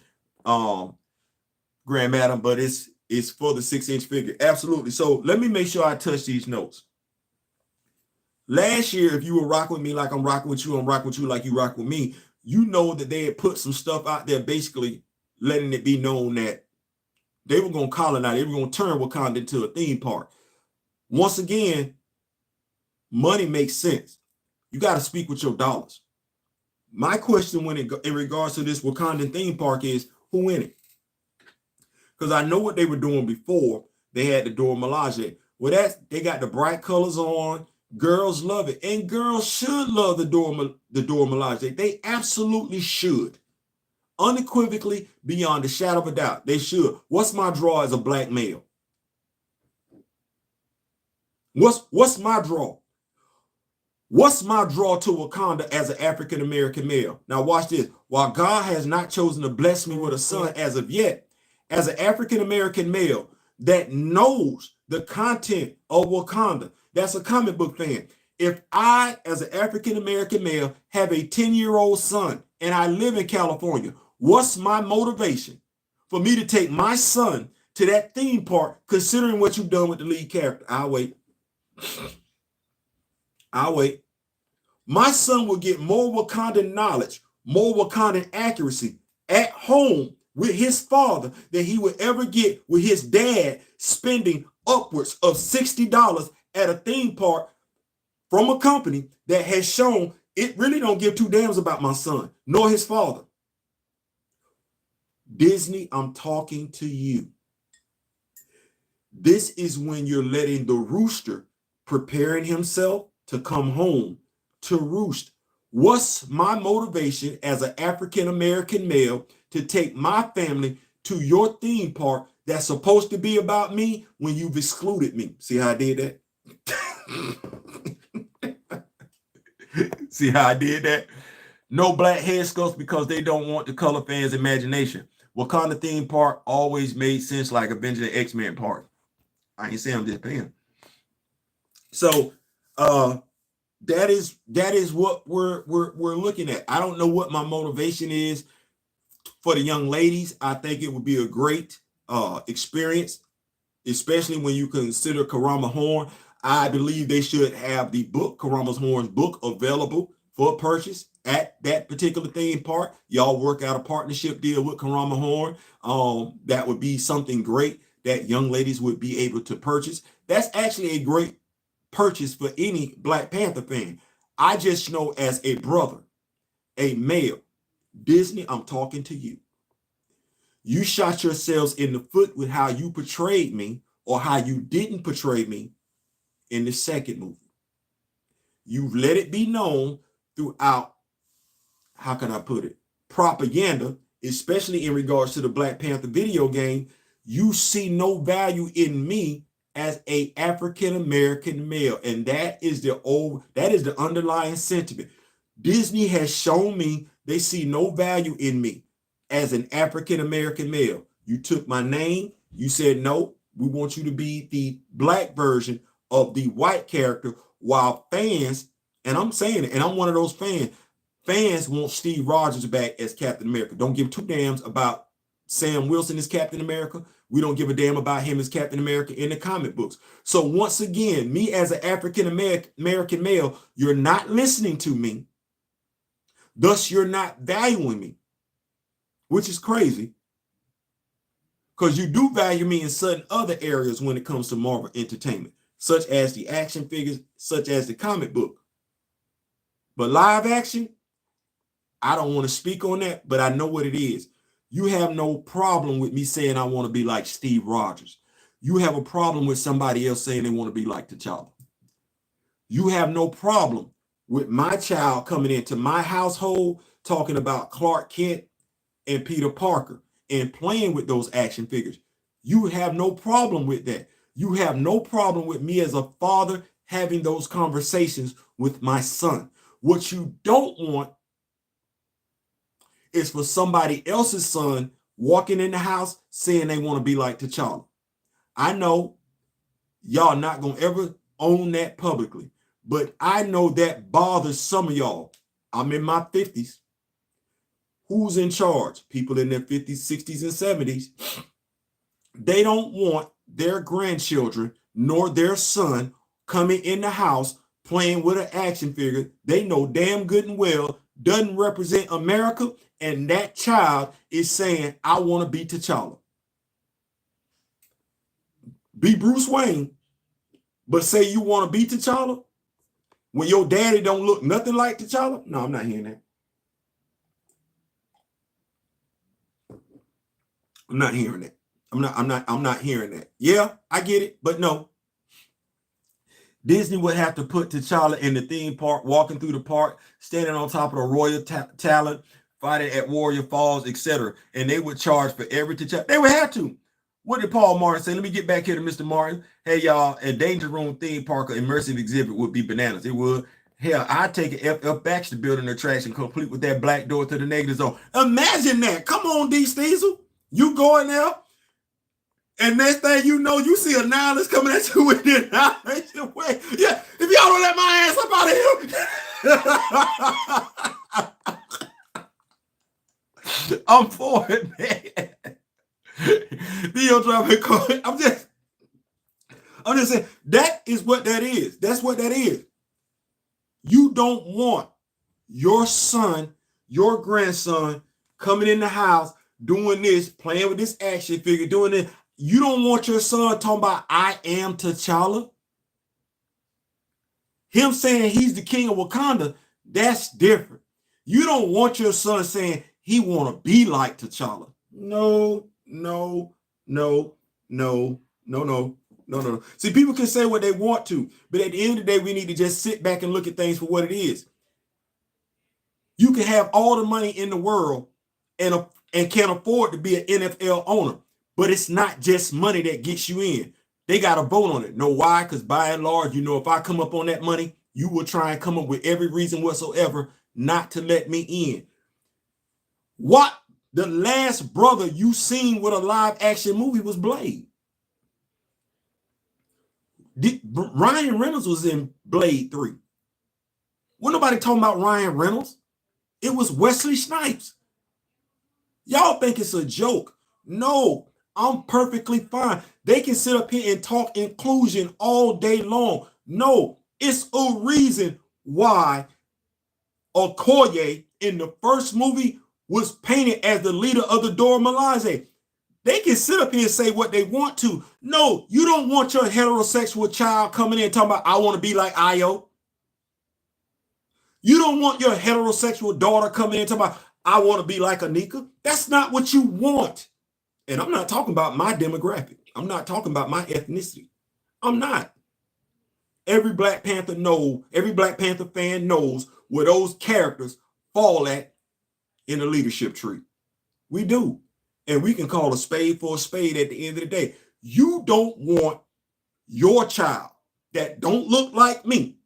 Grand Madam, but it's for the 6-inch figure. Absolutely. So let me make sure I touch these notes. Last year, if you were rocking with me like I'm rocking with you, I'm rocking with you like you rock with me, you know that they had put some stuff out there basically letting it be known that they were going to colonize, they were going to turn Wakanda into a theme park. Once again, money makes sense. You got to speak with your dollars. My question in regards to this Wakandan theme park is, who in it? Because I know what they were doing before. They had the Dora Milaje. Well, they got the bright colors on. Girls love it. And girls should love the Dora Milaje. They absolutely should. Unequivocally, beyond a shadow of a doubt, they should. What's my draw as a black male? What's my draw? What's my draw to Wakanda as an African-American male? Now watch this. While God has not chosen to bless me with a son as of yet, as an African-American male that knows the content of Wakanda, that's a comic book fan. If I, as an African-American male, have a 10-year-old son and I live in California, what's my motivation for me to take my son to that theme park, considering what you've done with the lead character? I'll wait. I'll wait. My son will get more Wakandan knowledge, more Wakandan accuracy at home with his father than he would ever get with his dad spending upwards of $60 at a theme park from a company that has shown it really don't give two damns about my son, nor his father. Disney, I'm talking to you. This is when you're letting the rooster preparing himself to come home to roost. What's my motivation as an African-American male to take my family to your theme park that's supposed to be about me when you've excluded me? See how I did that? See how I did that? No black head sculpts because they don't want the color fans' imagination. Wakanda theme park always made sense like Avengers and X-Men park. I ain't saying I'm just paying. So that is what we're looking at. I don't know what my motivation is for the young ladies. I think it would be a great experience, especially when you consider Karama Horn. I believe they should have the book, Karama Horn's book, available for purchase at that particular theme park. Y'all work out a partnership deal with Karama Horn. That would be something great that young ladies would be able to purchase. That's actually a great purchase for any Black Panther fan. I just know as a brother, a male, Disney, I'm talking to you. You shot yourselves in the foot with how you portrayed me or how you didn't portray me in the second movie. You've let it be known throughout, how can I put it, propaganda, especially in regards to the Black Panther video game. You see no value in me as a African American male, and that is the underlying sentiment. Disney has shown me they see no value in me as an African American male. You took my name, you said no, we want you to be the black version of the white character, while fans, and I'm saying it, and I'm one of those fans want Steve Rogers back as Captain America. Don't give two damns about Sam Wilson as Captain America. We don't give a damn about him as Captain America in the comic books. So once again, me as an African American male, you're not listening to me. Thus, you're not valuing me, which is crazy, because you do value me in certain other areas when it comes to Marvel Entertainment, such as the action figures, such as the comic book. But live action, I don't want to speak on that, but I know what it is. You have no problem with me saying I want to be like Steve Rogers. You have a problem with somebody else saying they want to be like T'Challa. You have no problem with my child coming into my household talking about Clark Kent and Peter Parker and playing with those action figures. You have no problem with that. You have no problem with me as a father having those conversations with my son. What you don't want is for somebody else's son walking in the house saying they want to be like T'Challa. I know y'all not going to ever own that publicly, but I know that bothers some of y'all. I'm in my 50s. Who's in charge? People in their 50s, 60s, and 70s. They don't want their grandchildren nor their son coming in the house playing with an action figure they know damn good and well doesn't represent America, and that child is saying, I want to be T'Challa. Be Bruce Wayne, but say you want to be T'Challa when your daddy don't look nothing like T'Challa? No, I'm not hearing that. I'm not hearing that. I'm not hearing that. Yeah, I get it, but no. Disney would have to put T'Challa in the theme park, walking through the park, standing on top of the royal talent, fighting at Warrior Falls, etc. And they would charge for every T'Challa. They would have to. What did Paul Martin say? Let me get back here to Mr. Martin. Hey, y'all, a Danger Room theme park or immersive exhibit would be bananas. It would. Hell, I'd take an F.F. Baxter building attraction complete with that black door to the negative zone. Imagine that. Come on, D. Steezel. You go in there, and next thing you know, you see a nihilist coming at you with the annihilation way. Yeah, if y'all don't let my ass up out of here. I'm for it, man. I'm just saying, that is what that is. That's what that is. You don't want your son, your grandson coming in the house doing this, playing with this action figure, doing this. You don't want your son talking about, I am T'Challa. Him saying he's the king of Wakanda, that's different. You don't want your son saying he want to be like T'Challa. No. See, people can say what they want to, but at the end of the day, we need to just sit back and look at things for what it is. You can have all the money in the world and can't afford to be an NFL owner, but it's not just money that gets you in. They got to vote on it. Know why? Because by and large, if I come up on that money, you will try and come up with every reason whatsoever not to let me in. What? The last brother you seen with a live action movie was Blade. Ryan Reynolds was in Blade 3. Wasn't nobody talking about Ryan Reynolds. It was Wesley Snipes. Y'all think it's a joke. No, I'm perfectly fine. They can sit up here and talk inclusion all day long. No, it's a reason why Okoye in the first movie was painted as the leader of the Dora Milaje. They can sit up here and say what they want to. No, you don't want your heterosexual child coming in and talking about, I want to be like Io. You don't want your heterosexual daughter coming in and talking about, I want to be like Anika. That's not what you want. And I'm not talking about my demographic. I'm not talking about my ethnicity. I'm not. Every Black Panther fan knows where those characters fall at in the leadership tree. We do. And we can call a spade for a spade at the end of the day. You don't want your child that don't look like me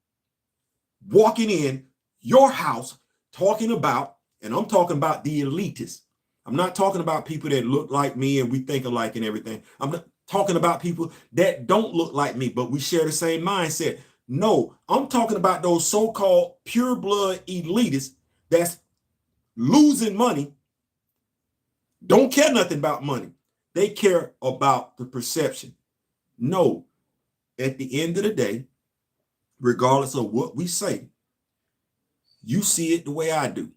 walking in your house talking about, and I'm talking about the elitists. I'm not talking about people that look like me and we think alike and everything. I'm not talking about people that don't look like me, but we share the same mindset. No, I'm talking about those so-called pure blood elitists that's losing money, don't care nothing about money. They care about the perception. No, at the end of the day, regardless of what we say, you see it the way I do.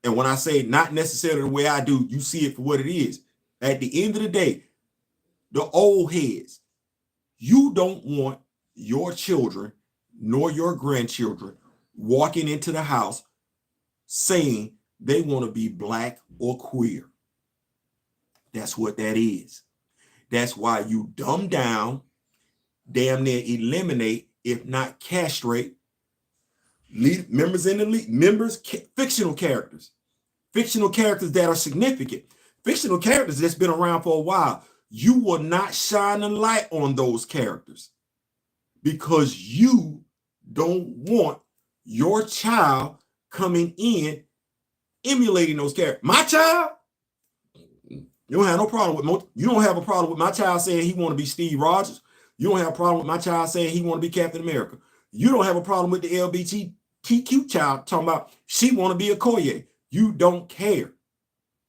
And when I say not necessarily the way I do, you see it for what it is. At the end of the day, the old heads, you don't want your children nor your grandchildren walking into the house saying they want to be black or queer. That's what that is. That's why you dumb down, damn near eliminate, if not castrate, members in the league, fictional characters that are significant, fictional characters that's been around for a while. You will not shine a light on those characters because you don't want your child coming in emulating those characters. My child, you don't have no problem with you don't have a problem with my child saying he want to be Steve Rogers. You don't have a problem with my child saying he want to be Captain America. You don't have a problem with the LGBTQ child talking about she want to be a Okoye. You don't care.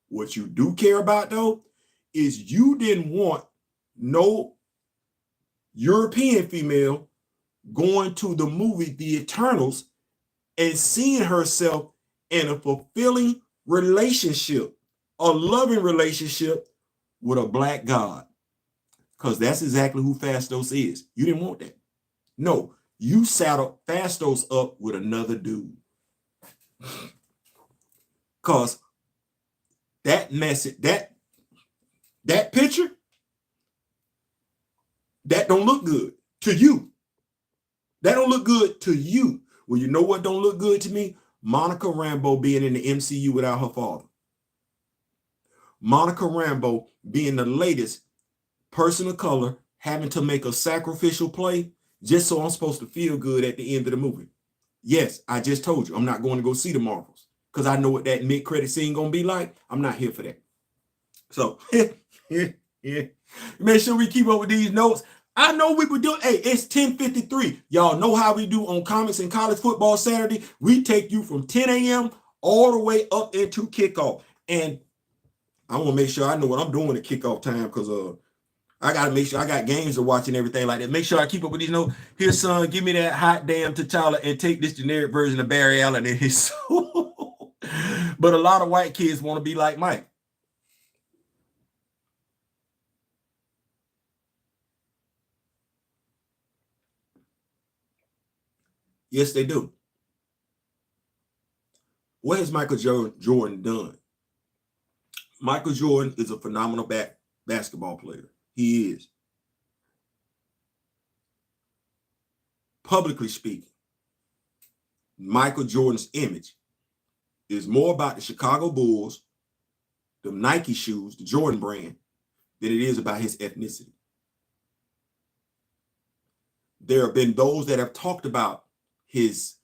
What you do care about, though, is you didn't want no European female going to the movie The Eternals and seeing herself in a fulfilling relationship, a loving relationship with a black god. Because that's exactly who Fastos is. You didn't want that. No, you saddled Fastos up with another dude. Because that message, that picture, that don't look good to you. That don't look good to you. Well, you know what don't look good to me? Monica Rambeau being in the MCU without her father. Monica Rambeau being the latest person of color having to make a sacrificial play just so I'm supposed to feel good at the end of the movie. Yes, I just told you I'm not going to go see the Marvels because I know what that mid-credit scene gonna be like. I'm not here for that. So make sure we keep up with these notes. I know we would do. Hey, it's 10:53. Y'all know how we do on Comics and College Football Saturday. We take you from 10 a.m. all the way up into kickoff. And I want to make sure I know what I'm doing at kickoff time because I got to make sure I got games to watch and everything like that. Make sure I keep up with these notes. Here, son, give me that hot damn T'Challa and take this generic version of Barry Allen in his soul. But a lot of white kids want to be like Mike. Yes, they do. What has Michael Jordan done? Michael Jordan is a phenomenal basketball player. He is. Publicly speaking, Michael Jordan's image is more about the Chicago Bulls, the Nike shoes, the Jordan brand, than it is about his ethnicity. There have been those that have talked about his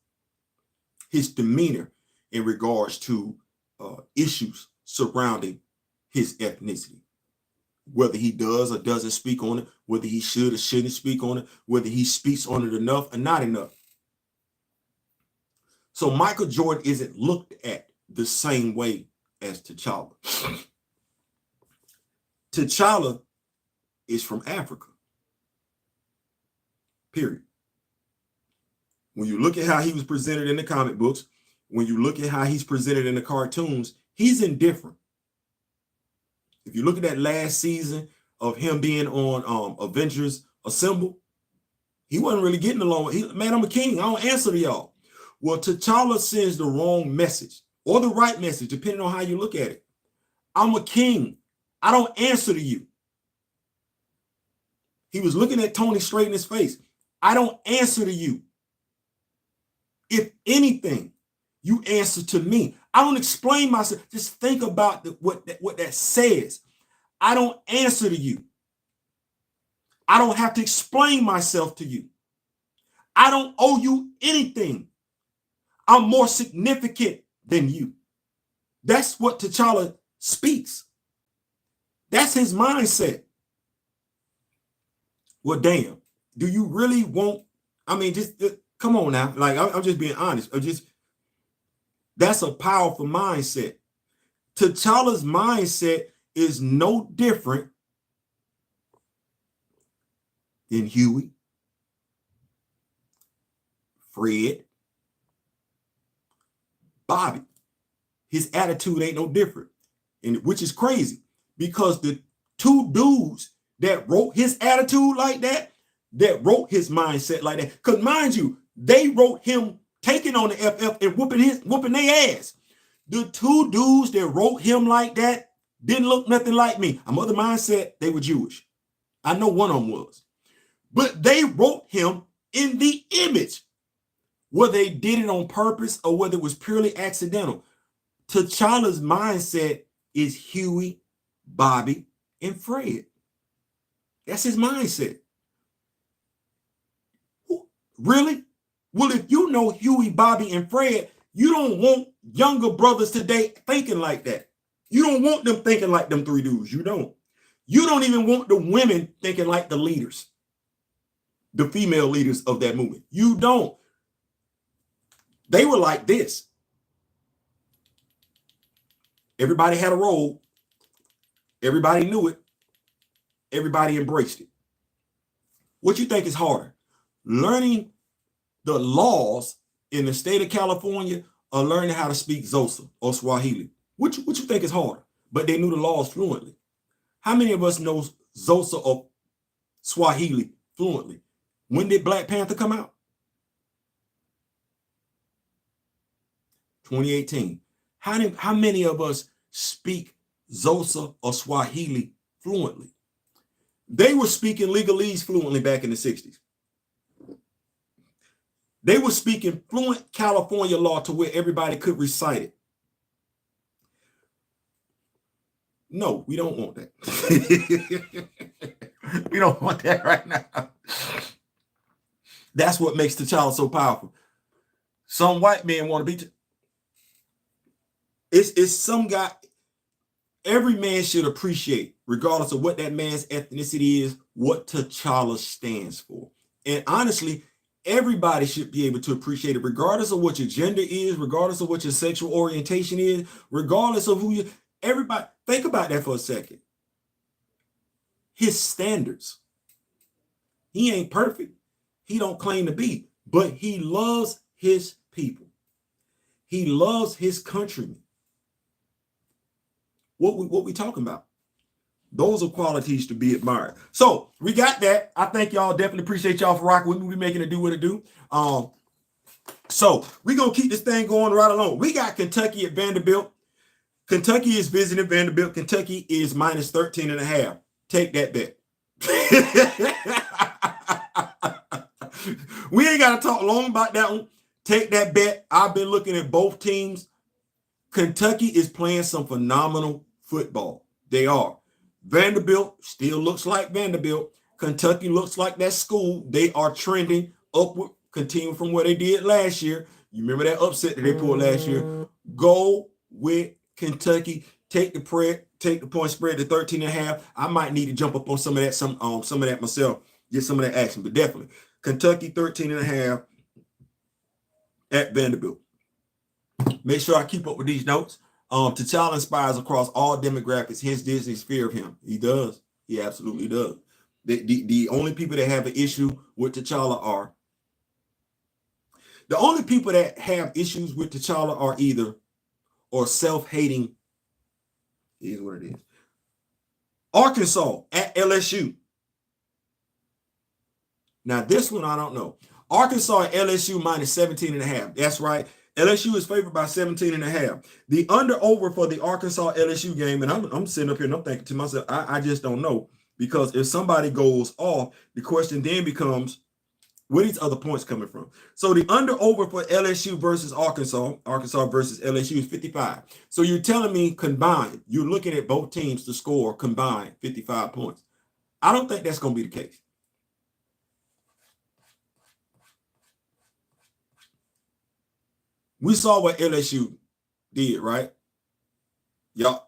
demeanor in regards to issues surrounding his ethnicity. Whether he does or doesn't speak on it, whether he should or shouldn't speak on it, whether he speaks on it enough or not enough. So Michael Jordan isn't looked at the same way as T'Challa. T'Challa is from Africa. Period. When you look at how he was presented in the comic books, when you look at how he's presented in the cartoons, he's indifferent. If you look at that last season of him being on Avengers Assemble, he wasn't really getting along. Man, I'm a king. I don't answer to y'all. Well, T'Challa sends the wrong message or the right message, depending on how you look at it. I'm a king. I don't answer to you. He was looking at Tony straight in his face. I don't answer to you. If anything, You answer to me. I don't explain myself. Just think about what that says. I don't answer to you. I don't have to explain myself to you. I don't owe you anything. I'm more significant than you. That's what T'Challa speaks. That's his mindset. Well, damn. Do you really want? I mean, just come on now. Like I'm just being honest. That's a powerful mindset. T'Challa's mindset is no different than Huey, Fred, Bobby. His attitude ain't no different, and which is crazy because the two dudes that wrote his attitude like that wrote his mindset like that. Because mind you, they wrote him taking on the FF and whooping their ass. The two dudes that wrote him like that didn't look nothing like me. I'm of the mindset they were Jewish. I know one of them was. But they wrote him in the image. Whether they did it on purpose or whether it was purely accidental. T'Challa's mindset is Huey, Bobby, and Fred. That's his mindset. Really? Well, if you know Huey, Bobby, and Fred, you don't want younger brothers today thinking like that. You don't want them thinking like them three dudes. You don't. You don't even want the women thinking like the leaders, the female leaders of that movement. You don't. They were like this. Everybody had a role. Everybody knew it. Everybody embraced it. What you think is harder? Learning the laws in the state of California or learning how to speak Xhosa or Swahili? What you think is harder? But they knew the laws fluently. How many of us know Xhosa or Swahili fluently? When did Black Panther come out? 2018. How many of us speak Xhosa or Swahili fluently? They were speaking legalese fluently back in the 60s. They were speaking fluent California law to where everybody could recite it. No, we don't want that. We don't want that right now. That's what makes T'Challa so powerful. Some white men want to be. It's some guy. Every man should appreciate, regardless of what that man's ethnicity is, what T'Challa stands for. And honestly, everybody should be able to appreciate it, regardless of what your gender is, regardless of what your sexual orientation is, regardless of who you. Everybody, think about that for a second. His standards. He ain't perfect. He don't claim to be, but he loves his people. He loves his countrymen. What we talking about? Those are qualities to be admired. So we got that. I think y'all definitely appreciate y'all for rocking with me. We making it do what it do. So we're gonna keep this thing going right along. We got Kentucky at Vanderbilt. Kentucky is visiting Vanderbilt. Kentucky is minus 13.5. Take that bet. We ain't got to talk long about that one. Take that bet. I've been looking at both teams. Kentucky is playing some phenomenal football. They are. Vanderbilt still looks like Vanderbilt. Kentucky looks like that school. They are trending upward, continuing from what they did last year. You remember that upset that they pulled last year? Go with Kentucky. Take the point spread to 13.5. I might need to jump up on some of that myself. Get some of that action, but definitely Kentucky 13.5 at Vanderbilt. Make sure I keep up with these notes. T'Challa inspires across all demographics. Hence Disney's fear of him. He does. He absolutely does. The only people that have an issue with T'Challa are the only people that have issues with T'Challa are either or self-hating. Is what it is. Arkansas at LSU. Now this one I don't know. Arkansas at LSU minus 17.5. That's right. LSU is favored by 17.5. The under/over for the Arkansas LSU game, and I'm sitting up here and I'm thinking to myself, I just don't know, because if somebody goes off, the question then becomes, Where these other points coming from? So the under over for LSU versus Arkansas versus LSU is 55. So you're telling me combined, you're looking at both teams to score combined 55 points. I don't think that's going to be the case. We saw what LSU did, right? Y'all,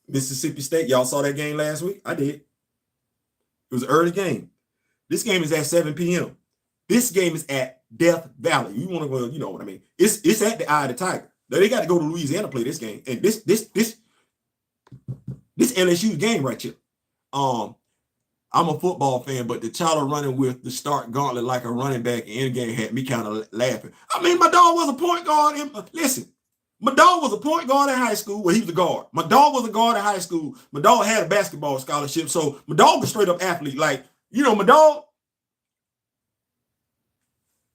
Mississippi State, y'all saw that game last week? I did. It was an early game. This game is at 7 p.m. This game is at Death Valley. You want to go, you know what I mean? It's at the Eye of the Tiger. Now they got to go to Louisiana to play this game. And this LSU game right here. I'm a football fan, but the child running with the start gauntlet like a running back in game had me kind of laughing. I mean, my dog was a point guard. Listen, my dog was a point guard in high school. Well, he was a guard. My dog was a guard in high school. My dog had a basketball scholarship. So my dog was straight up athlete. Like, you know, my dog,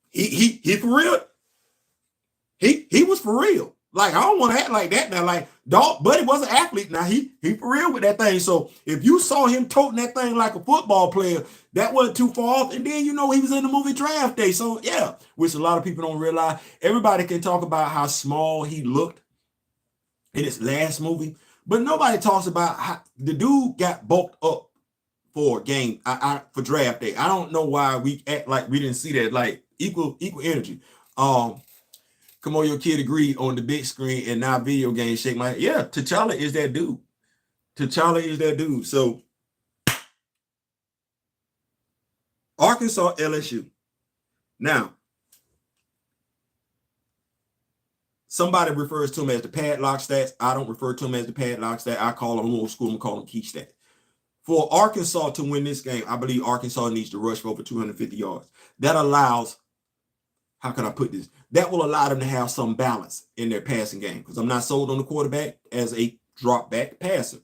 he for real. He was for real. Like, I don't want to act like that now. Like, dog, Buddy was an athlete. Now he for real with that thing. So if you saw him toting that thing like a football player, that wasn't too far off. And then, you know, he was in the movie Draft Day. So yeah, which a lot of people don't realize. Everybody can talk about how small he looked in his last movie, but nobody talks about how the dude got bulked up for a game for Draft Day. I don't know why we act like we didn't see that. Like equal energy. Come on, your kid agreed on the big screen and now video game shake my head. Yeah, T'Challa is that dude. T'Challa is that dude. So Arkansas, LSU. Now, somebody refers to them as the padlock stats. I don't refer to them as the padlock stats. I call them old school. I'm call them key stats. For Arkansas to win this game, I believe Arkansas needs to rush for over 250 yards. That allows, how can I put this? That will allow them to have some balance in their passing game, because I'm not sold on the quarterback as a drop back passer,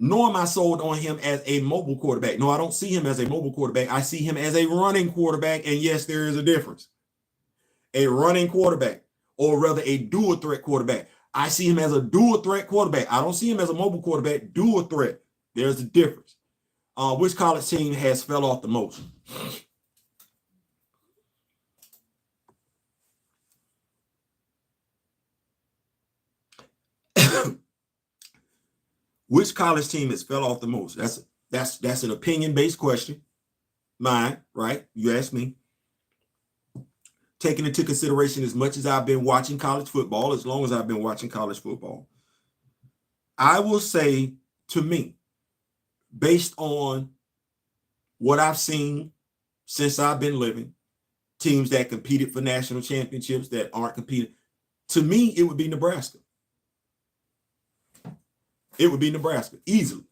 nor am I sold on him as a mobile quarterback. No, I don't see him as a mobile quarterback. I see him as a running quarterback, and yes, there is a difference. A running quarterback, or rather a dual threat quarterback. I see him as a dual threat quarterback. I don't see him as a mobile quarterback, dual threat. There's a difference. Which college team has fell off the most? Which college team has fell off the most? That's an opinion-based question. Mine, right? You asked me. Taking into consideration as much as I've been watching college football, as long as I've been watching college football, I will say, to me, based on what I've seen since I've been living, teams that competed for national championships that aren't competing, to me, it would be Nebraska. It would be Nebraska, easily.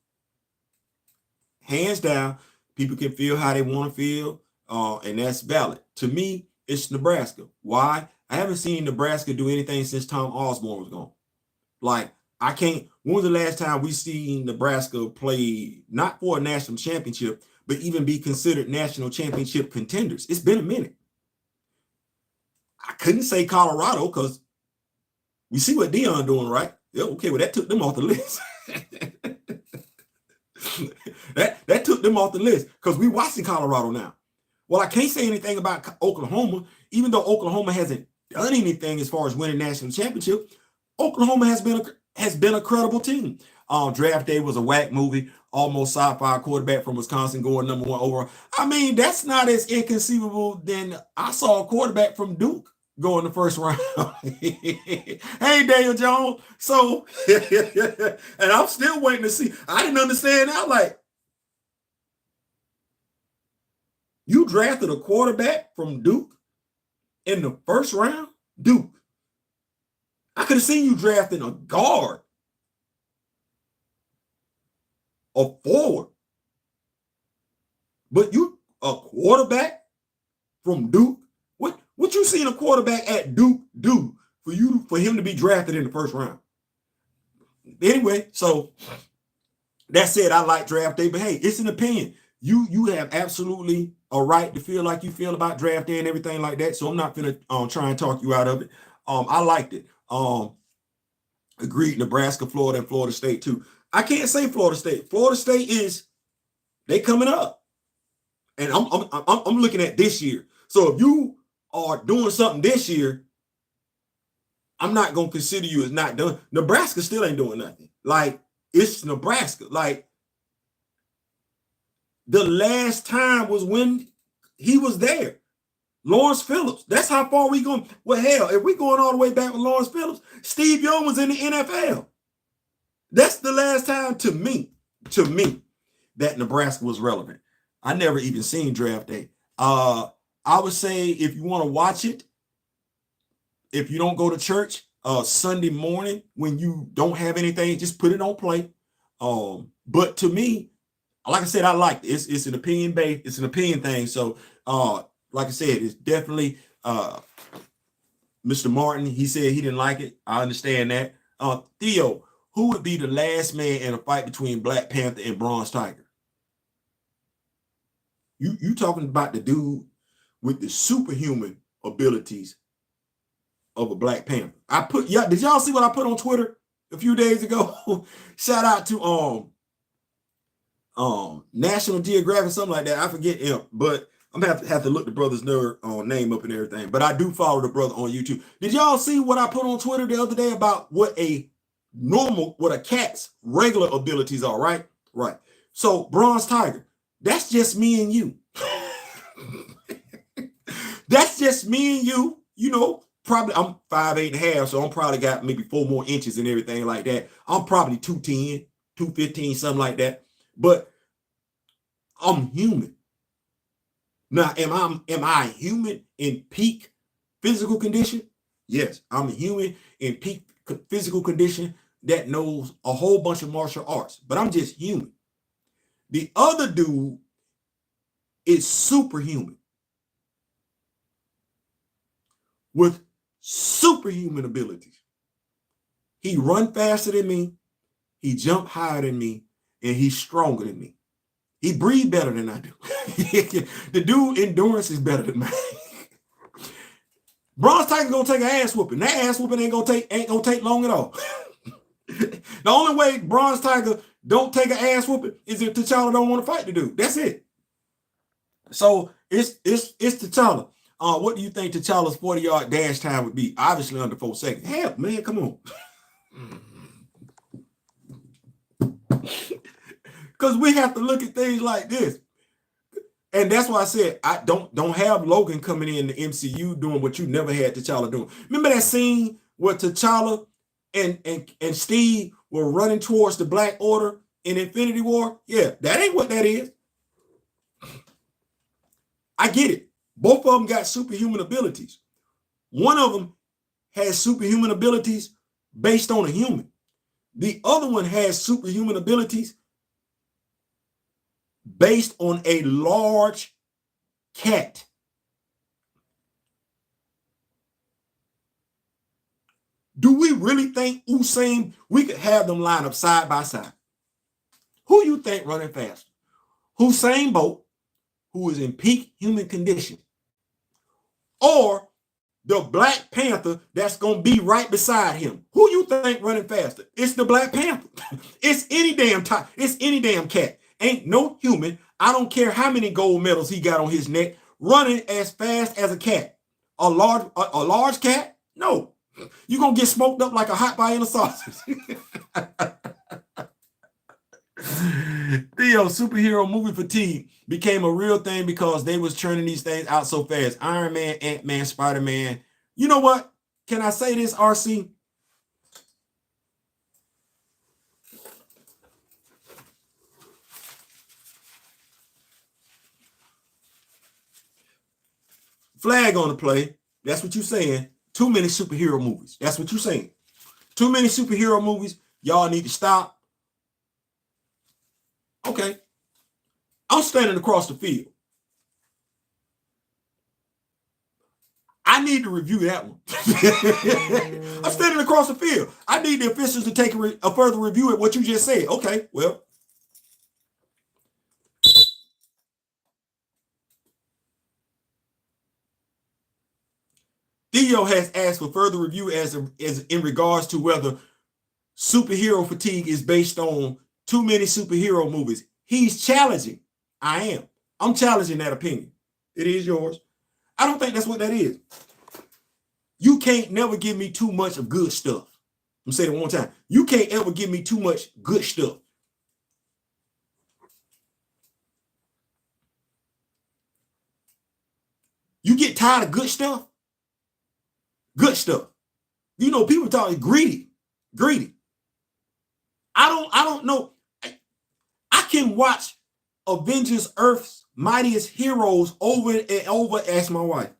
Hands down, people can feel how they want to feel, and that's valid. To me, it's Nebraska. Why? I haven't seen Nebraska do anything since Tom Osborne was gone. Like, I can't. When was the last time we seen Nebraska play not for a national championship, but even be considered national championship contenders? It's been a minute. I couldn't say Colorado because we see what Deion doing, right? Yeah, okay, well, that took them off the list. that took them off the list because we watching Colorado now. Well, I can't say anything about Oklahoma, even though Oklahoma hasn't done anything as far as winning national championship. Oklahoma has been a credible team. Draft Day was a whack movie, almost sci-fi quarterback from Wisconsin going number 1 overall. I mean, that's not as inconceivable than I saw a quarterback from Duke go in the first round. Hey, Daniel Jones. So, and I'm still waiting to see. I didn't understand that. Like, you drafted a quarterback from Duke in the first round? Duke. I could have seen you drafting a guard, a forward, but you a quarterback from Duke? What you seen a quarterback at Duke do for him to be drafted in the first round? Anyway, so that said, I like Draft Day, but hey, it's an opinion. You have absolutely a right to feel like you feel about Draft Day and everything like that. So I'm not gonna try and talk you out of it. I liked it. Agreed. Nebraska, Florida, and Florida State too. I can't say Florida State. Florida State they coming up, and I'm looking at this year. So if you are doing something this year, I'm not gonna consider you as not done. Nebraska still ain't doing nothing. Like, it's Nebraska. Like, the last time was when he was there. Lawrence Phillips. That's how far we going. Well, hell, if we going all the way back with Lawrence Phillips, Steve Young was in the NFL. That's the last time to me, that Nebraska was relevant. I never even seen draft day. I would say if you want to watch it, if you don't go to church Sunday morning when you don't have anything, just put it on play. But to me, like I said, I like it. It's an opinion based, it's an opinion thing. So like I said, it's definitely Mr. Martin. He said he didn't like it. I understand that. Theo, who would be the last man in a fight between Black Panther and Bronze Tiger? You talking about the dude with the superhuman abilities of a Black Panther. Did y'all see what I put on Twitter a few days ago? Shout out to National Geographic, something like that. I forget him, but I'm gonna have to look the brother's name up and everything. But I do follow the brother on YouTube. Did y'all see what I put on Twitter the other day about what a cat's regular abilities are, right? Right. So Bronze Tiger, that's just me and you. That's just me and you. You know, probably I'm 5'8.5", so I'm probably got maybe 4 more inches and everything like that. I'm probably 210, 215, something like that. But I'm human. Now, am I human in peak physical condition? Yes, I'm a human in peak physical condition that knows a whole bunch of martial arts, but I'm just human. The other dude is superhuman with superhuman abilities. He run faster than me, he jump higher than me, and he's stronger than me. He breathe better than I do. The dude endurance is better than mine. Bronze Tiger gonna take an ass whooping. That ass whooping ain't gonna take long at all. The only way Bronze Tiger don't take an ass whooping is if T'Challa don't want to fight the dude. That's it. So it's T'Challa. What do you think T'Challa's 40-yard dash time would be? Obviously under 4 seconds. Hell, man, come on. Because we have to look at things like this. And that's why I said I don't have Logan coming in the MCU doing what you never had T'Challa doing. Remember that scene where T'Challa and Steve were running towards the Black Order in Infinity War? Yeah, that ain't what that is. I get it. Both of them got superhuman abilities. One of them has superhuman abilities based on a human. The other one has superhuman abilities based on a large cat. Do we really think we could have them line up side by side? Who you think running faster? Usain Bolt, who is in peak human condition, or the Black Panther that's going to be right beside him? Who you think running faster? It's the Black Panther. It's any damn cat. Ain't no human, I don't care how many gold medals he got on his neck, running as fast as a cat. A large cat? No. You're going to get smoked up like a hot Vienna sausage. Theo, superhero movie fatigue became a real thing because they was churning these things out so fast. Iron Man, Ant-Man, Spider-Man. You know what? Can I say this, RC? Flag on the play. That's what you're saying. Too many superhero movies. That's what you're saying. Too many superhero movies. Y'all need to stop. Okay. I'm standing across the field. I need to review that one. I'm standing across the field. I need the officials to take a further review at what you just said. Okay, well. Theo has asked for further review as in regards to whether superhero fatigue is based on too many superhero movies. He's challenging. I am. I'm challenging that opinion. It is yours. I don't think that's what that is. You can't never give me too much of good stuff. I'm gonna say it one time. You can't ever give me too much good stuff. You get tired of good stuff? Good stuff. You know, people talking greedy. I don't know. I can watch Avengers Earth's Mightiest Heroes over and over, ask my wife,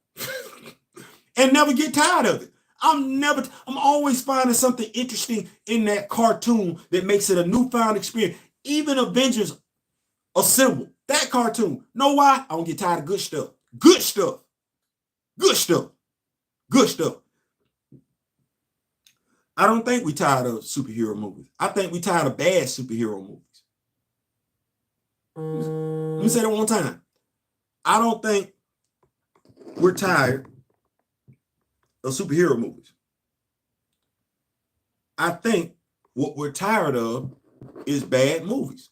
and never get tired of it. I'm always finding something interesting in that cartoon that makes it a newfound experience. Even Avengers Assemble, that cartoon. Know why? I don't get tired of good stuff. Good stuff. I don't think we tired of superhero movies. I think we tired of bad superhero movies. Let me say that one time. I don't think we're tired of superhero movies. I think what we're tired of is bad movies.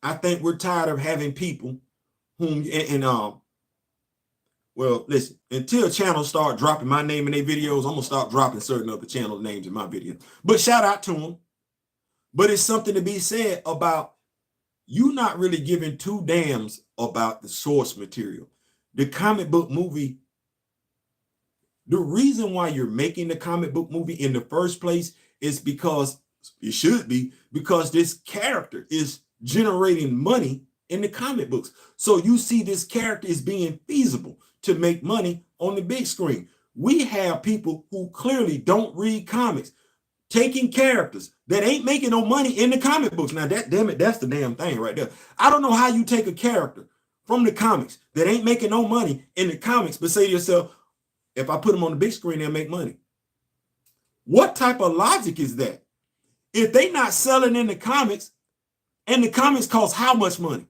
I think we're tired of having people whom well, listen, until channels start dropping my name in their videos, I'm gonna start dropping certain other channel names in my videos. But shout out to them. But it's something to be said about you not really giving two damns about the source material. The comic book movie, the reason why you're making the comic book movie in the first place is because it should be because this character is generating money in the comic books. So you see this character is being feasible to make money on the big screen. We have people who clearly don't read comics taking characters that ain't making no money in the comic books. Now, that's the damn thing right there. I don't know how you take a character from the comics that ain't making no money in the comics, but say to yourself, if I put them on the big screen, they'll make money. What type of logic is that? If they not selling in the comics, and the comics cost how much money?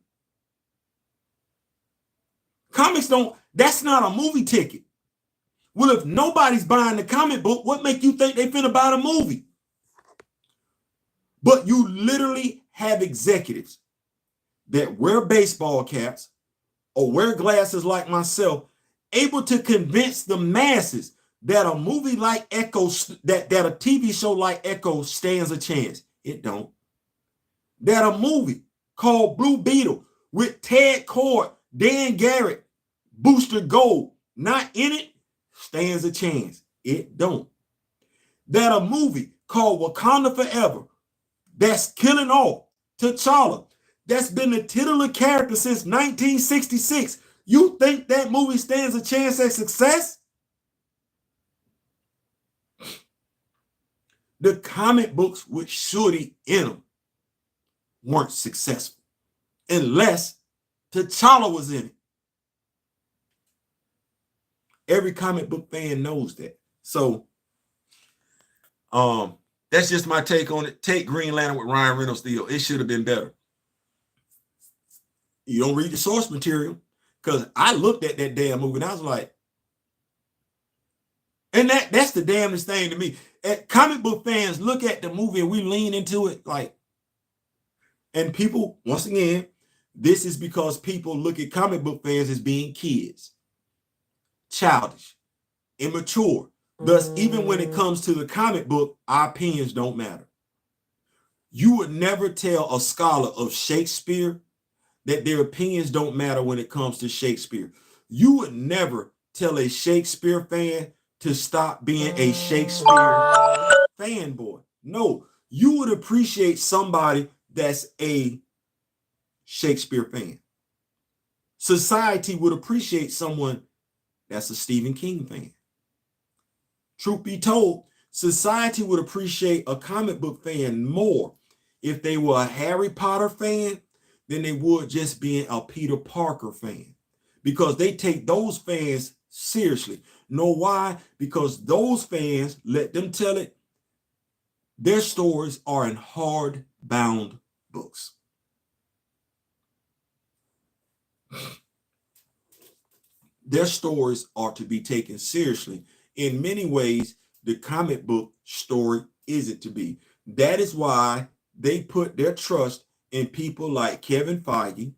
Comics don't, that's not a movie ticket. Well, if nobody's buying the comic book, what make you think they finna buy the movie? But you literally have executives that wear baseball caps or wear glasses like myself, able to convince the masses that a movie like Echo, that a TV show like Echo stands a chance. It don't. That a movie called Blue Beetle with Ted Cord, Dan Garrett, Booster Gold not in it stands a chance. It don't. That a movie called Wakanda Forever that's killing off T'Challa, that's been the titular character since 1966. You think that movie stands a chance at success? The comic books with Shorty in them weren't successful unless T'Challa was in it. Every comic book fan knows that. So that's just my take on it. Take Green Lantern with Ryan Reynolds deal. It should have been better. You don't read the source material, because I looked at that damn movie and I was like, and that's the damnest thing to me. Comic book fans look at the movie and we lean into it like, and people, once again, this is because people look at comic book fans as being kids, childish, immature. Thus, even when it comes to the comic book, our opinions don't matter. You would never tell a scholar of Shakespeare that their opinions don't matter when it comes to Shakespeare. You would never tell a Shakespeare fan to stop being a Shakespeare fanboy. No, you would appreciate somebody that's a Shakespeare fan. Society would appreciate someone that's a Stephen King fan. Truth be told, society would appreciate a comic book fan more if they were a Harry Potter fan than they would just being a Peter Parker fan, because they take those fans seriously. Know why? Because those fans, let them tell it, their stories are in hardbound books. Their stories are to be taken seriously. In many ways, the comic book story isn't to be. That is why they put their trust in people like Kevin Feige,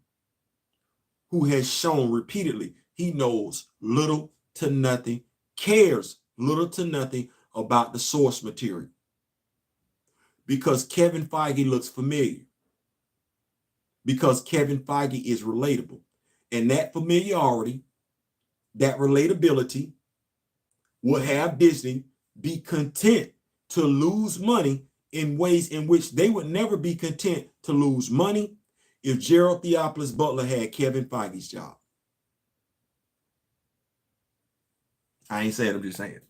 who has shown repeatedly he knows little to nothing, cares little to nothing about the source material. Because Kevin Feige looks familiar. Because Kevin Feige is relatable. And that familiarity, that relatability, will have Disney be content to lose money in ways in which they would never be content to lose money if Gerald Theophilus Butler had Kevin Feige's job. I ain't saying, I'm just saying.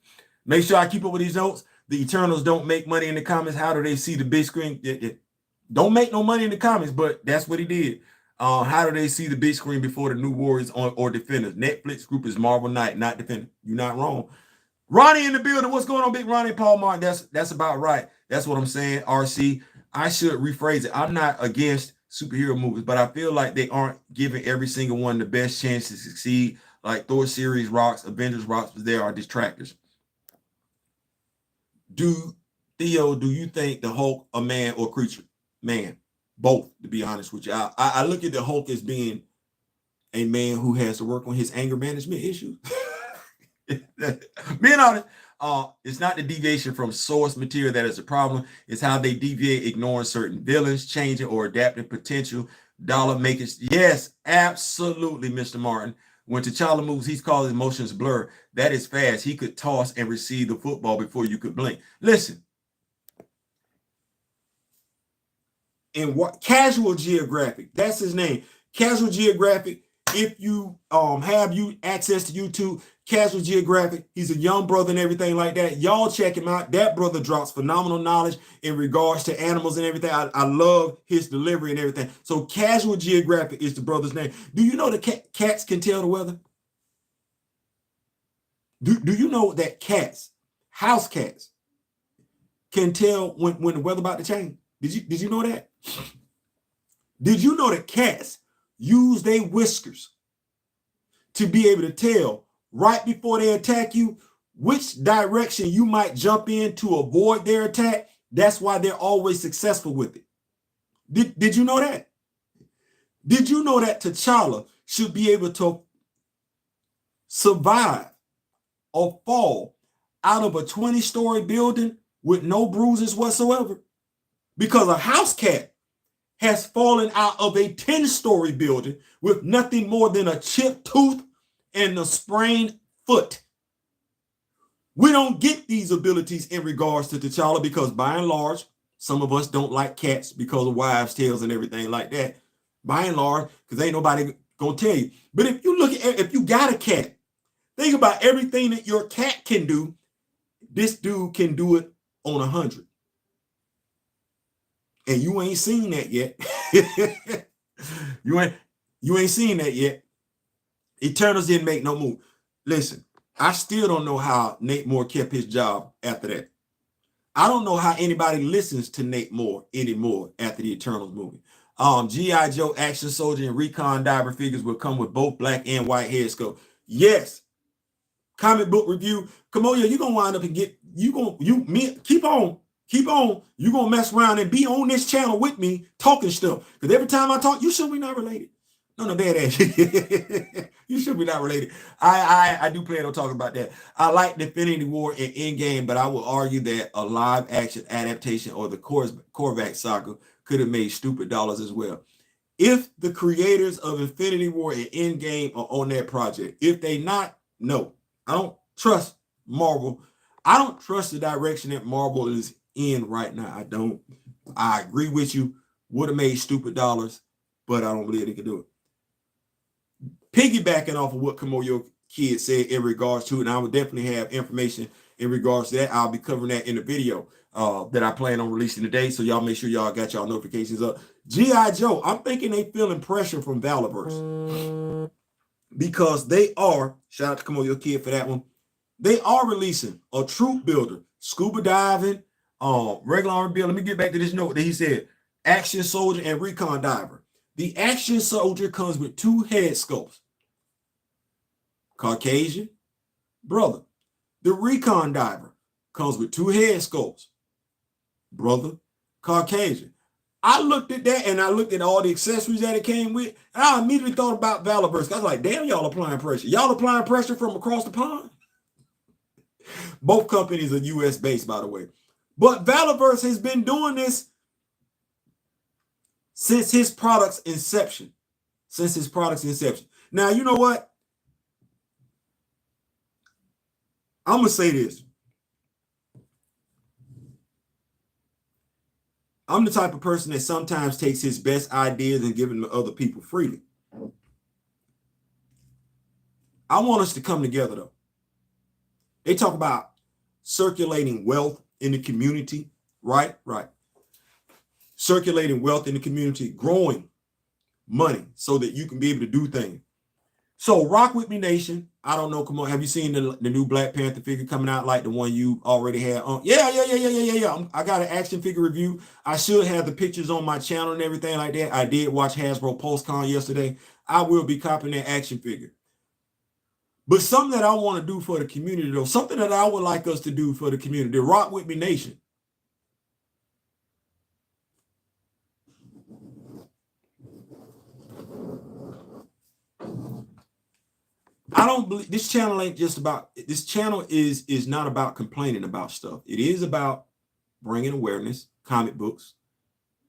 Make sure I keep up with these notes. The Eternals don't make money in the comics. How do they see the big screen? Don't make no money in the comics, but that's what he did. How do they see the big screen before the New Warriors or Defenders? Netflix group is Marvel Knight, not Defender. You're not wrong. Ronnie in the building. What's going on, Big Ronnie? Paul Martin. That's about right. That's what I'm saying, RC. I should rephrase it. I'm not against superhero movies, but I feel like they aren't giving every single one the best chance to succeed. Like Thor series rocks, Avengers rocks, but there are distractors. Theo, do you think the Hulk a man or creature? Man, both, to be honest with you. I look at the Hulk as being a man who has to work on his anger management issues. Being honest, it's not the deviation from source material that is a problem. It's how they deviate, ignoring certain villains, changing or adapting potential dollar makers. Yes, absolutely, Mr. Martin. When T'Challa moves, he's called emotions blur. That is fast. He could toss and receive the football before you could blink. Listen, in what Casual Geographic, that's his name. Casual Geographic. If you have access to YouTube, Casual Geographic, he's a young brother and everything like that. Y'all check him out. That brother drops phenomenal knowledge in regards to animals and everything. I love his delivery and everything. So Casual Geographic is the brother's name. Do you know that cats can tell the weather? Do you know that cats, house cats, can tell when the weather about to change? Did you know that? Did you know that cats use their whiskers to be able to tell right before they attack you which direction you might jump in to avoid their attack? That's why they're always successful with it. Did you know that? Did you know that T'Challa should be able to survive or fall out of a 20-story building with no bruises whatsoever? Because a house cat has fallen out of a 10-story building with nothing more than a chipped tooth and a sprained foot. We don't get these abilities in regards to T'Challa because by and large, some of us don't like cats because of wives' tales and everything like that. By and large, because ain't nobody gonna tell you. But if you look at, if you got a cat, think about everything that your cat can do. This dude can do it on 100. And you ain't seen that yet. You ain't seen that yet. Eternals didn't make no move. Listen, I still don't know how Nate Moore kept his job after that. I don't know how anybody listens to Nate Moore anymore after the Eternals movie. G.I. Joe, Action Soldier, and Recon Diver figures will come with both black and white head sculpt. Yes. Comic book review. Kamoya, you're gonna wind up and keep on. You're gonna mess around and be on this channel with me talking stuff. Because every time I talk, you should be not related. No, bad ass. You should be not related. I do plan on talking about that. I like Infinity War and Endgame, but I will argue that a live action adaptation or the Korvac saga could have made stupid dollars as well. If the creators of Infinity War and Endgame are on that project, if they not, no. I don't trust Marvel. I don't trust the direction that Marvel is in right now. I don't. I agree with you. Would have made stupid dollars, but I don't believe they can do it. Piggybacking off of what Kamoyo Kid said in regards to it, and I would definitely have information in regards to that. I'll be covering that in the video that I plan on releasing today. So y'all make sure y'all got y'all notifications up. G.I. Joe, I'm thinking they feeling pressure from Valorverse because they are, shout out to Kamoyo Kid for that one, they are releasing a troop builder, scuba diving, regular army builder. Let me get back to this note that he said, Action Soldier and Recon Diver. The Action Soldier comes with 2 head sculpts. Caucasian, brother. The Recon Diver comes with 2 head sculpts. Brother, Caucasian. I looked at that and I looked at all the accessories that it came with, and I immediately thought about Valorverse. I was like, damn, y'all applying pressure. Y'all applying pressure from across the pond? Both companies are US based, by the way. But Valorverse has been doing this since his product's inception. Now, you know what? I'm going to say this. I'm the type of person that sometimes takes his best ideas and give them to other people freely. I want us to come together, though. They talk about circulating wealth in the community, right? Right. Circulating wealth in the community, growing money so that you can be able to do things. So rock with me, nation. I don't know. Come on. Have you seen the new Black Panther figure coming out like the one you already had on? Yeah. I got an action figure review. I should have the pictures on my channel and everything like that. I did watch Hasbro PostCon yesterday. I will be copying that action figure. But something that I want to do for the community, though, something that I would like us to do for the community, rock with me, nation. I don't believe this channel ain't just about, this channel is not about complaining about stuff. It is about bringing awareness, comic books,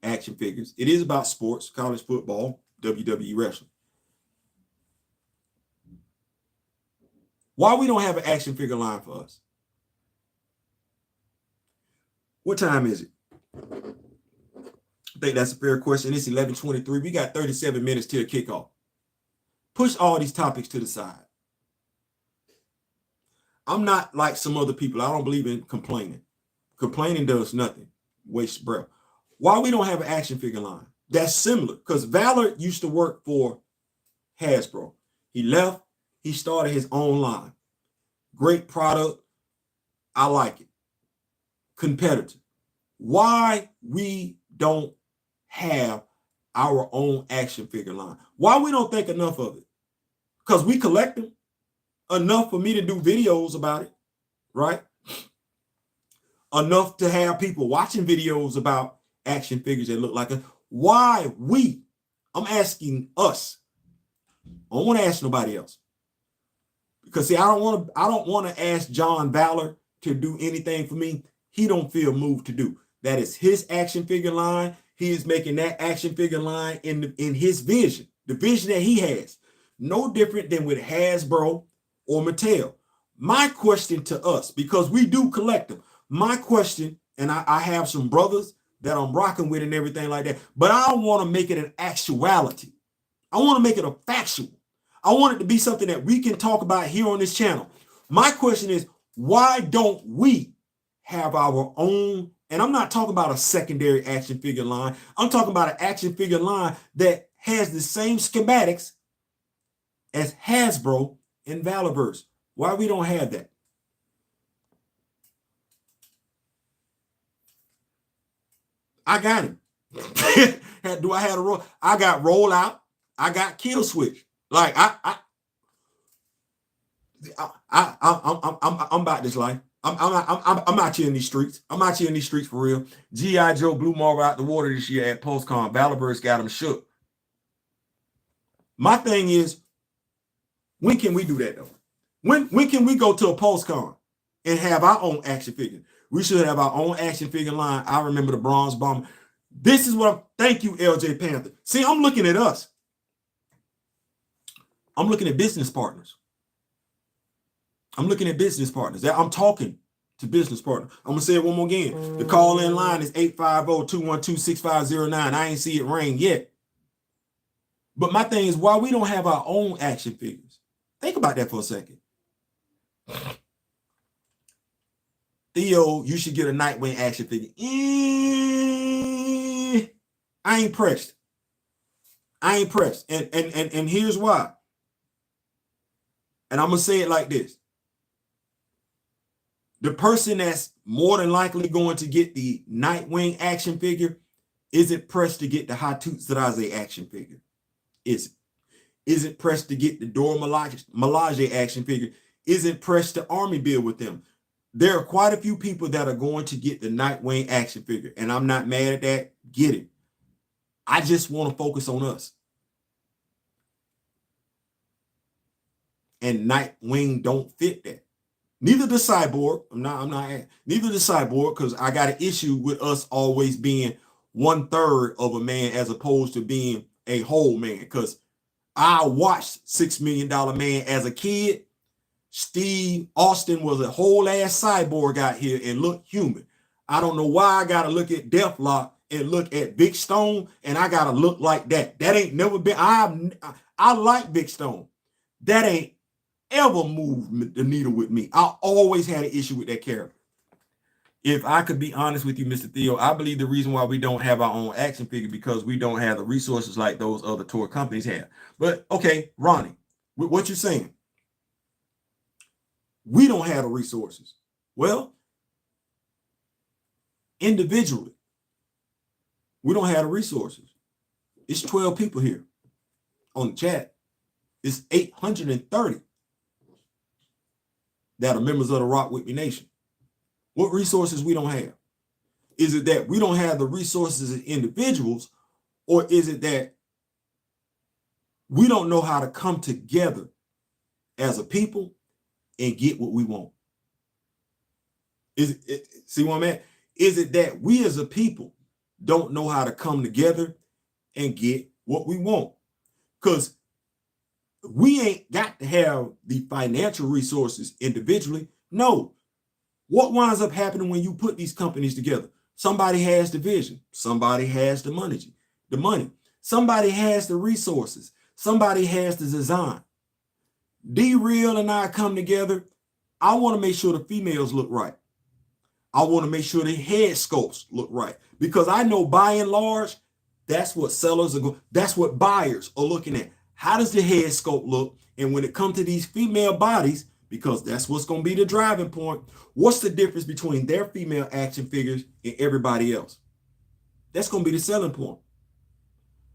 action figures. It is about sports, college football, WWE wrestling. Why we don't have an action figure line for us? What time is it? I think that's a fair question. It's 11:23. We got 37 minutes till kickoff. Push all these topics to the side. I'm not like some other people. I don't believe in complaining. Complaining does nothing. Waste breath. Why we don't have an action figure line? That's similar, because Valor used to work for Hasbro. He left. He started his own line. Great product. I like it. Competitive. Why we don't have our own action figure line? Why we don't think enough of it? Because we collect them enough for me to do videos about it, right? Enough to have people watching videos about action figures that look like us. Why we? I'm asking us. I don't want to ask nobody else. Because see, I don't want to ask John Valor to do anything for me. He don't feel moved to do. That is his action figure line. He is making that action figure line in his vision, the vision that he has. No different than with Hasbro or Mattel. My question to us, because we do collect them, my question, and I have some brothers that I'm rocking with and everything like that, but I don't want to make it an actuality. I want to make it a factual. I want it to be something that we can talk about here on this channel. My question is, why don't we have our own? And I'm not talking about a secondary action figure line. I'm talking about an action figure line that has the same schematics as Hasbro and Valorverse. Why we don't have that? I got him. Do I have a roll? I got roll out. I got kill switch. Like I'm about this life. I'm out here in these streets. I'm out here in these streets for real. G.I. Joe blew Marvel out the water this year at PostCon. Valorverse got him shook. My thing is, when can we do that though? When can we go to a PostCon and have our own action figure? We should have our own action figure line. I remember the Bronze Bomber. This is what thank you, LJ Panther. See, I'm looking at us. I'm looking at business partners. I'm looking at business partners. I'm talking to business partners. I'm going to say it one more again. The call-in line is 850-212-6509. I ain't see it ring yet. But my thing is, why we don't have our own action figures? Think about that for a second. Theo, you should get a Nightwing action figure. I ain't pressed. I ain't pressed. And here's why. And I'm going to say it like this. The person that's more than likely going to get the Nightwing action figure isn't pressed to get the Hatsutsuraze action figure. Isn't pressed to get the Dora Milaje action figure. Isn't pressed to army build with them. There are quite a few people that are going to get the Nightwing action figure. And I'm not mad at that. Get it. I just want to focus on us. And Nightwing don't fit that. Neither does Cyborg. Neither does Cyborg, because I got an issue with us always being 1/3 of a man as opposed to being a whole man. Because I watched $6 Million Man as a kid. Steve Austin was a whole ass cyborg out here and looked human. I don't know why I gotta look at Deathlock and look at Big Stone and I gotta look like that. That ain't never been. I like Big Stone. That ain't ever moved the needle with me. I always had an issue with that character. If I could be honest with you, Mr. Theo, I believe the reason why we don't have our own action figure because we don't have the resources like those other toy companies have. But okay, Ronnie, with what you're saying, we don't have the resources. Well, individually, we don't have the resources. It's 12 people here on the chat. It's 830 that are members of the Rock With Me Nation. What resources we don't have? Is it that we don't have the resources as individuals, or is it that we don't know how to come together as a people and get what we want? See what I'm at? Is it that we as a people don't know how to come together and get what we want? Because we ain't got to have the financial resources individually. No. What winds up happening when you put these companies together? Somebody has the vision. Somebody has the money. Somebody has the resources. Somebody has the design. D-Real and I come together. I want to make sure the females look right. I want to make sure the head sculpts look right. Because I know by and large, that's what sellers are going, that's what buyers are looking at. How does the head sculpt look? And when it comes to these female bodies, because that's what's going to be the driving point, what's the difference between their female action figures and everybody else? That's going to be the selling point.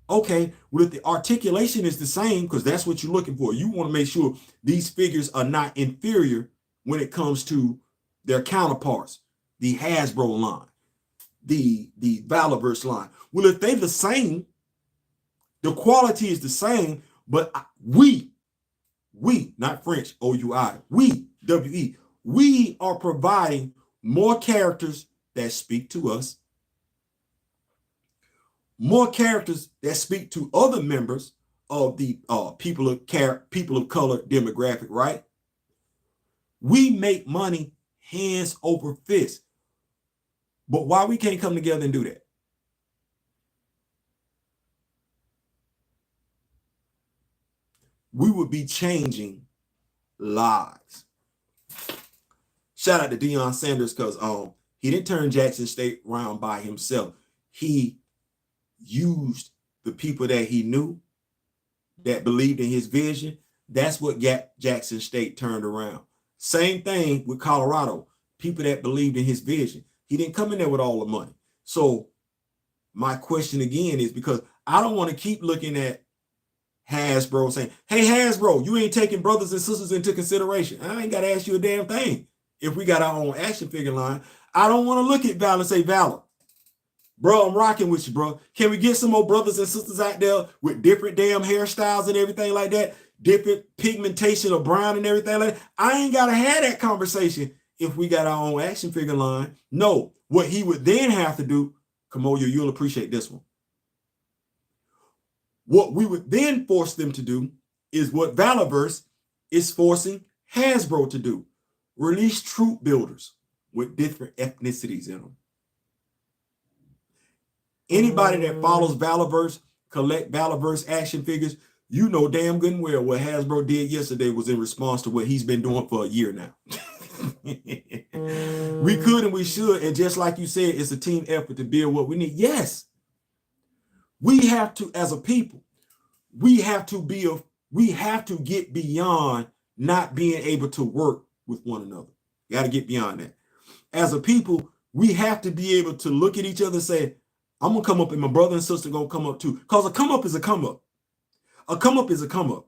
Okay, well, if the articulation is the same, because that's what you're looking for, you want to make sure these figures are not inferior when it comes to their counterparts, the Hasbro line, the Valorverse line. Well, if they're the same, the quality is the same, but we, not French, O-U-I, we, W-E, we are providing more characters that speak to us, more characters that speak to other members of the people of color demographic, right? We make money hands over fist. But why we can't come together and do that? We would be changing lives. Shout out to Deion Sanders, because he didn't turn Jackson State around by himself. He used the people that he knew that believed in his vision. That's what Jackson State turned around. Same thing with Colorado. People that believed in his vision. He didn't come in there with all the money. So my question again is, because I don't want to keep looking at Hasbro saying, hey, Hasbro, you ain't taking brothers and sisters into consideration. I ain't got to ask you a damn thing. If we got our own action figure line, I don't want to look at Valor and say, Valor, bro, I'm rocking with you, bro. Can we get some more brothers and sisters out there with different damn hairstyles and everything like that? Different pigmentation of brown and everything like that? I ain't got to have that conversation if we got our own action figure line. No, what he would then have to do, Kamoyo, you'll appreciate this one. What we would then force them to do is what Valorverse is forcing Hasbro to do. Release troop builders with different ethnicities in them. Anybody that follows Valorverse, collect Valorverse action figures, you know damn good and well what Hasbro did yesterday was in response to what he's been doing for a year now. We could and we should, and just like you said, it's a team effort to build what we need. Yes, we have to, as a people, we have to get beyond not being able to work with one another. Got to get beyond that. As a people, we have to be able to look at each other and say, I'm gonna come up and my brother and sister gonna come up too. Because a come up is a come up. A come up is a come up.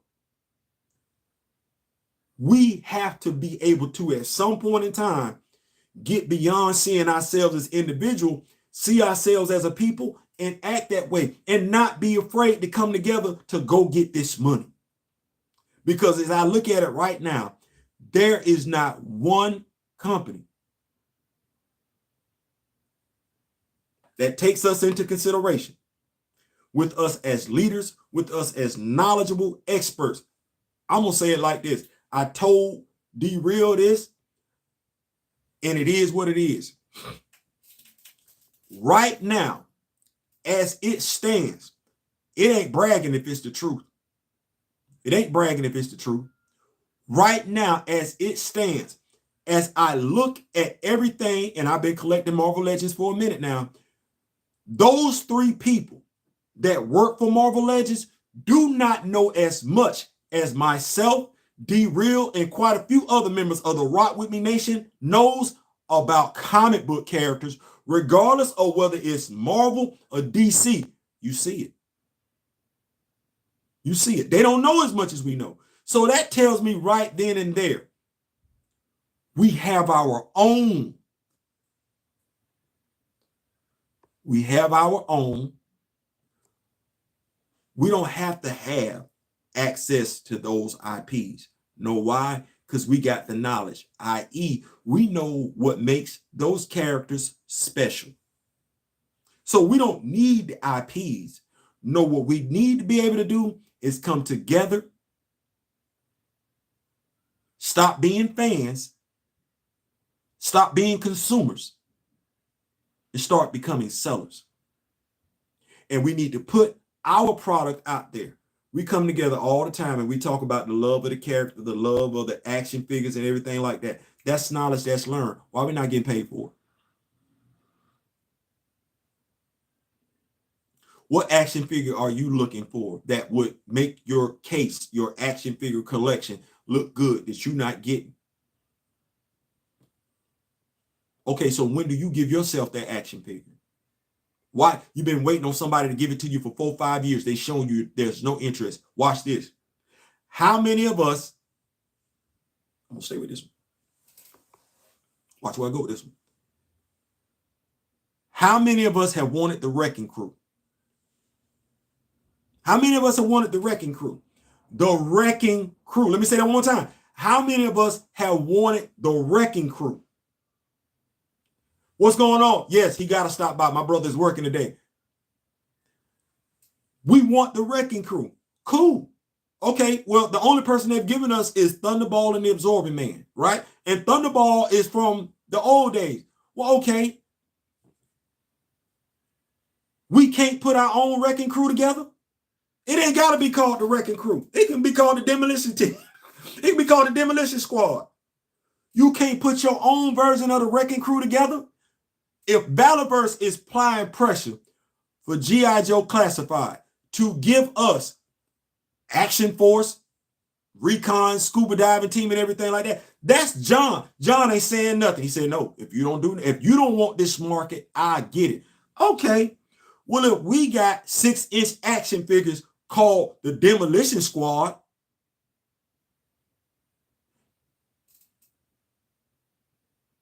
We have to be able to, at some point in time, get beyond seeing ourselves as individual, see ourselves as a people, and act that way and not be afraid to come together to go get this money. Because as I look at it right now, there is not one company that takes us into consideration with us as leaders, with us as knowledgeable experts. I'm going to say it like this. I told D-Real this, and it is what it is. Right now, as it stands, it ain't bragging if it's the truth. It ain't bragging if it's the truth. Right now, as it stands, as I look at everything, and I've been collecting Marvel Legends for a minute now, those three people that work for Marvel Legends do not know as much as myself, D-Real, and quite a few other members of the Rock With Me Nation knows about comic book characters, regardless of whether it's Marvel or DC. You see it. You see it. They don't know as much as we know. So that tells me right then and there, we have our own. We have our own. We don't have to have access to those IPs. Know why? Because we got the knowledge, i.e., we know what makes those characters special. So we don't need the IPs. No, what we need to be able to do is come together, stop being fans, stop being consumers, and start becoming sellers. And we need to put our product out there. We come together all the time and we talk about the love of the character, the love of the action figures and everything like that. That's knowledge that's learned. Why are we not getting paid for it? What action figure are you looking for that would make your case, your action figure collection, look good that you're not getting? Okay, so when do you give yourself that action figure? Why? You've been waiting on somebody to give it to you for 4 or 5 years. They've shown you there's no interest. Watch this. How many of us, I'm going to stay with this one. Watch where I go with this one. How many of us have wanted the Wrecking Crew? How many of us have wanted the Wrecking Crew? The Wrecking Crew. Let me say that one more time. How many of us have wanted the Wrecking Crew? What's going on? Yes, he got to stop by. My brother's working today. We want the Wrecking Crew. Cool. Okay, well, the only person they've given us is Thunderball and the Absorbing Man, right? And Thunderball is from the old days. Well, okay. We can't put our own Wrecking Crew together? It ain't got to be called the Wrecking Crew. It can be called the Demolition Team. It can be called the Demolition Squad. You can't put your own version of the Wrecking Crew together? If Valorverse is applying pressure for G.I. Joe Classified to give us Action Force, Recon, Scuba Diving Team, and everything like that, that's John. John ain't saying nothing. He said, no, if you don't want this market, I get it. Okay. Well, if we got 6-inch action figures called the Demolition Squad,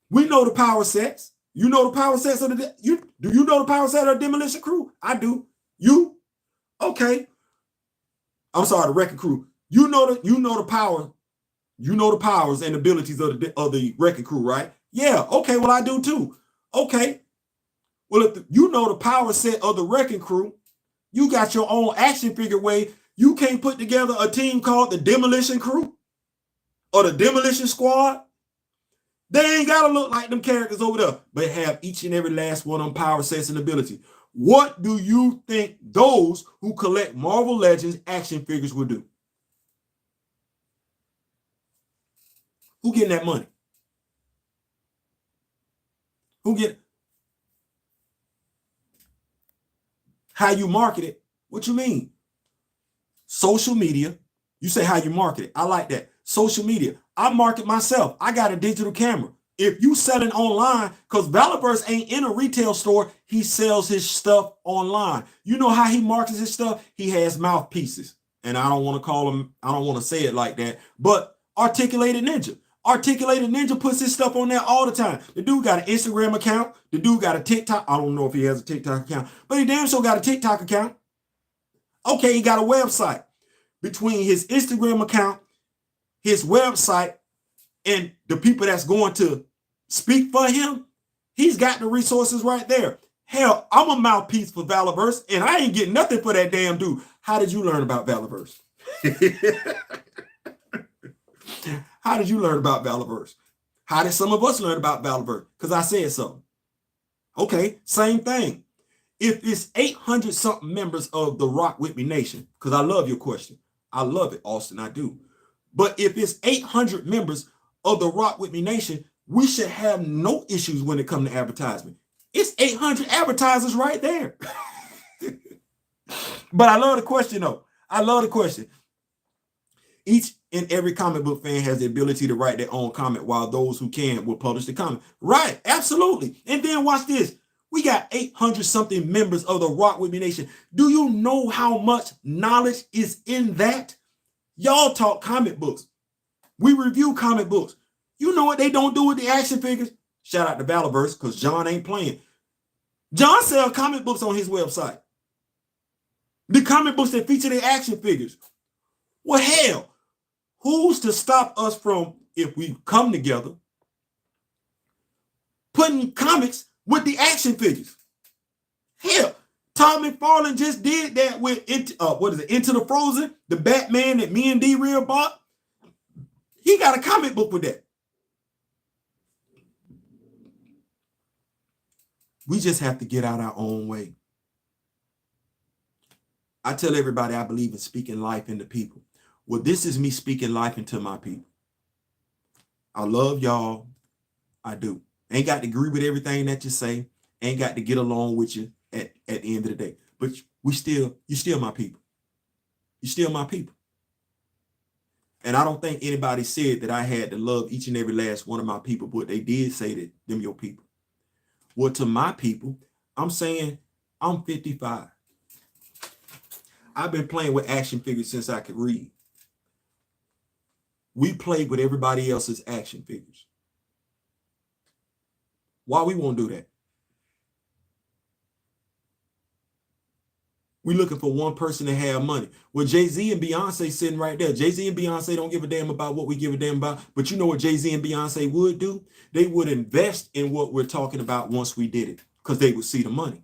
we know the power sets. You know the power sets of do you know the power set of the Demolition Crew? I do. You? Okay. I'm sorry, the Wrecking Crew. You know the powers and abilities of the Wrecking Crew, right? Yeah. Okay. Well, I do too. Okay. Well, if you know the power set of the Wrecking Crew, you got your own action figure way. You can't put together a team called the Demolition Crew or the Demolition Squad. They ain't got to look like them characters over there, but have each and every last one of them power sets and ability. What do you think those who collect Marvel Legends action figures will do? Who getting that money? Who get how you market it? What you mean? Social media. You say how you market it. I like that. Social media. I market myself. I got a digital camera. If you selling online, because Valorverse ain't in a retail store, he sells his stuff online. You know how he markets his stuff? He has mouthpieces. And I don't want to call him, I don't want to say it like that, but Articulated Ninja. Articulated Ninja puts his stuff on there all the time. The dude got an Instagram account. The dude got a TikTok. I don't know if he has a TikTok account, but he damn sure got a TikTok account. Okay, he got a website. Between his Instagram account, his website, and the people that's going to speak for him, he's got the resources right there. Hell, I'm a mouthpiece for Valorverse, and I ain't getting nothing for that damn dude. How did you learn about Valorverse? How did you learn about Valorverse? How did some of us learn about Valorverse? Because I said so. Okay, same thing. If it's 800 something members of the Rock With Me Nation, because I love your question. I love it, Austin, I do. But if it's 800 members of the Rock With Me Nation, we should have no issues when it comes to advertisement. It's 800 advertisers right there. But I love the question, though. I love the question. Each and every comic book fan has the ability to write their own comment, while those who can will publish the comment. Right, absolutely. And then watch this. We got 800 something members of the Rock With Me Nation. Do you know how much knowledge is in that? Y'all talk comic books. We review comic books. You know what they don't do with the action figures? Shout out to Valorverse, because John ain't playing. John sells comic books on his website. The comic books that feature the action figures. Well, hell, who's to stop us from, if we come together, putting comics with the action figures? Hell, Todd McFarlane just did that with Into the Frozen, the Batman that me and D-Real bought. He got a comic book with that. We just have to get out our own way. I tell everybody I believe in speaking life into people. Well, this is me speaking life into my people. I love y'all. I do. Ain't got to agree with everything that you say. Ain't got to get along with you at the end of the day. But you're still my people. You're still my people. And I don't think anybody said that I had to love each and every last one of my people, but they did say that them your people. Well, to my people, I'm saying I'm 55. I've been playing with action figures since I could read. We played with everybody else's action figures. Why we won't do that? We looking for one person to have money. Well, Jay-Z and Beyonce sitting right there. Jay-Z and Beyonce don't give a damn about what we give a damn about. But you know what Jay-Z and Beyonce would do? They would invest in what we're talking about once we did it, because they would see the money.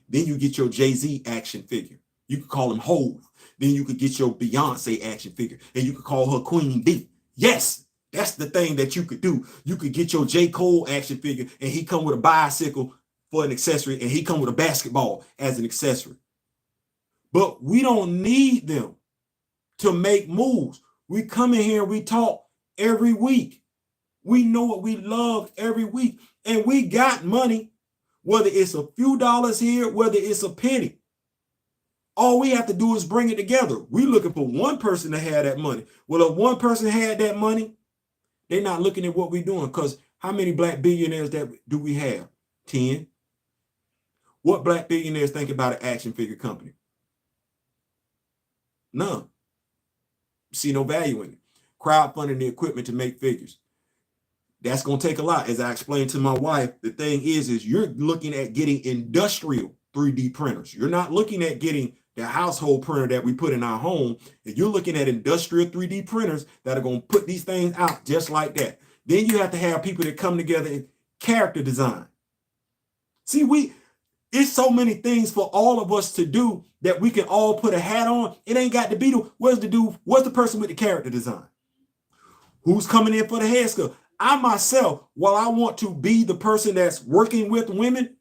Then you get your Jay-Z action figure. You could call him Hove. Then you could get your Beyonce action figure, and you could call her Queen D. Yes, that's the thing that you could do. You could get your J. Cole action figure, and he come with a bicycle for an accessory, and he come with a basketball as an accessory. But we don't need them to make moves. We come in here and we talk every week. We know what we love every week, and we got money, whether it's a few dollars here, whether it's a penny. All we have to do is bring it together. We're looking for one person to have that money. Well, if one person had that money, they're not looking at what we're doing, because how many black billionaires do we have? 10. What black billionaires think about an action figure company? None. See no value in it. Crowdfunding the equipment to make figures. That's going to take a lot. As I explained to my wife, the thing is you're looking at getting industrial 3D printers. You're not looking at getting the household printer that we put in our home. And you're looking at industrial 3D printers that are going to put these things out just like that. Then you have to have people that come together in character design. See, it's so many things for all of us to do that we can all put a hat on. It ain't got to be what's the person with the character design? Who's coming in for the hair sculpt? I myself, while I want to be the person that's working with women,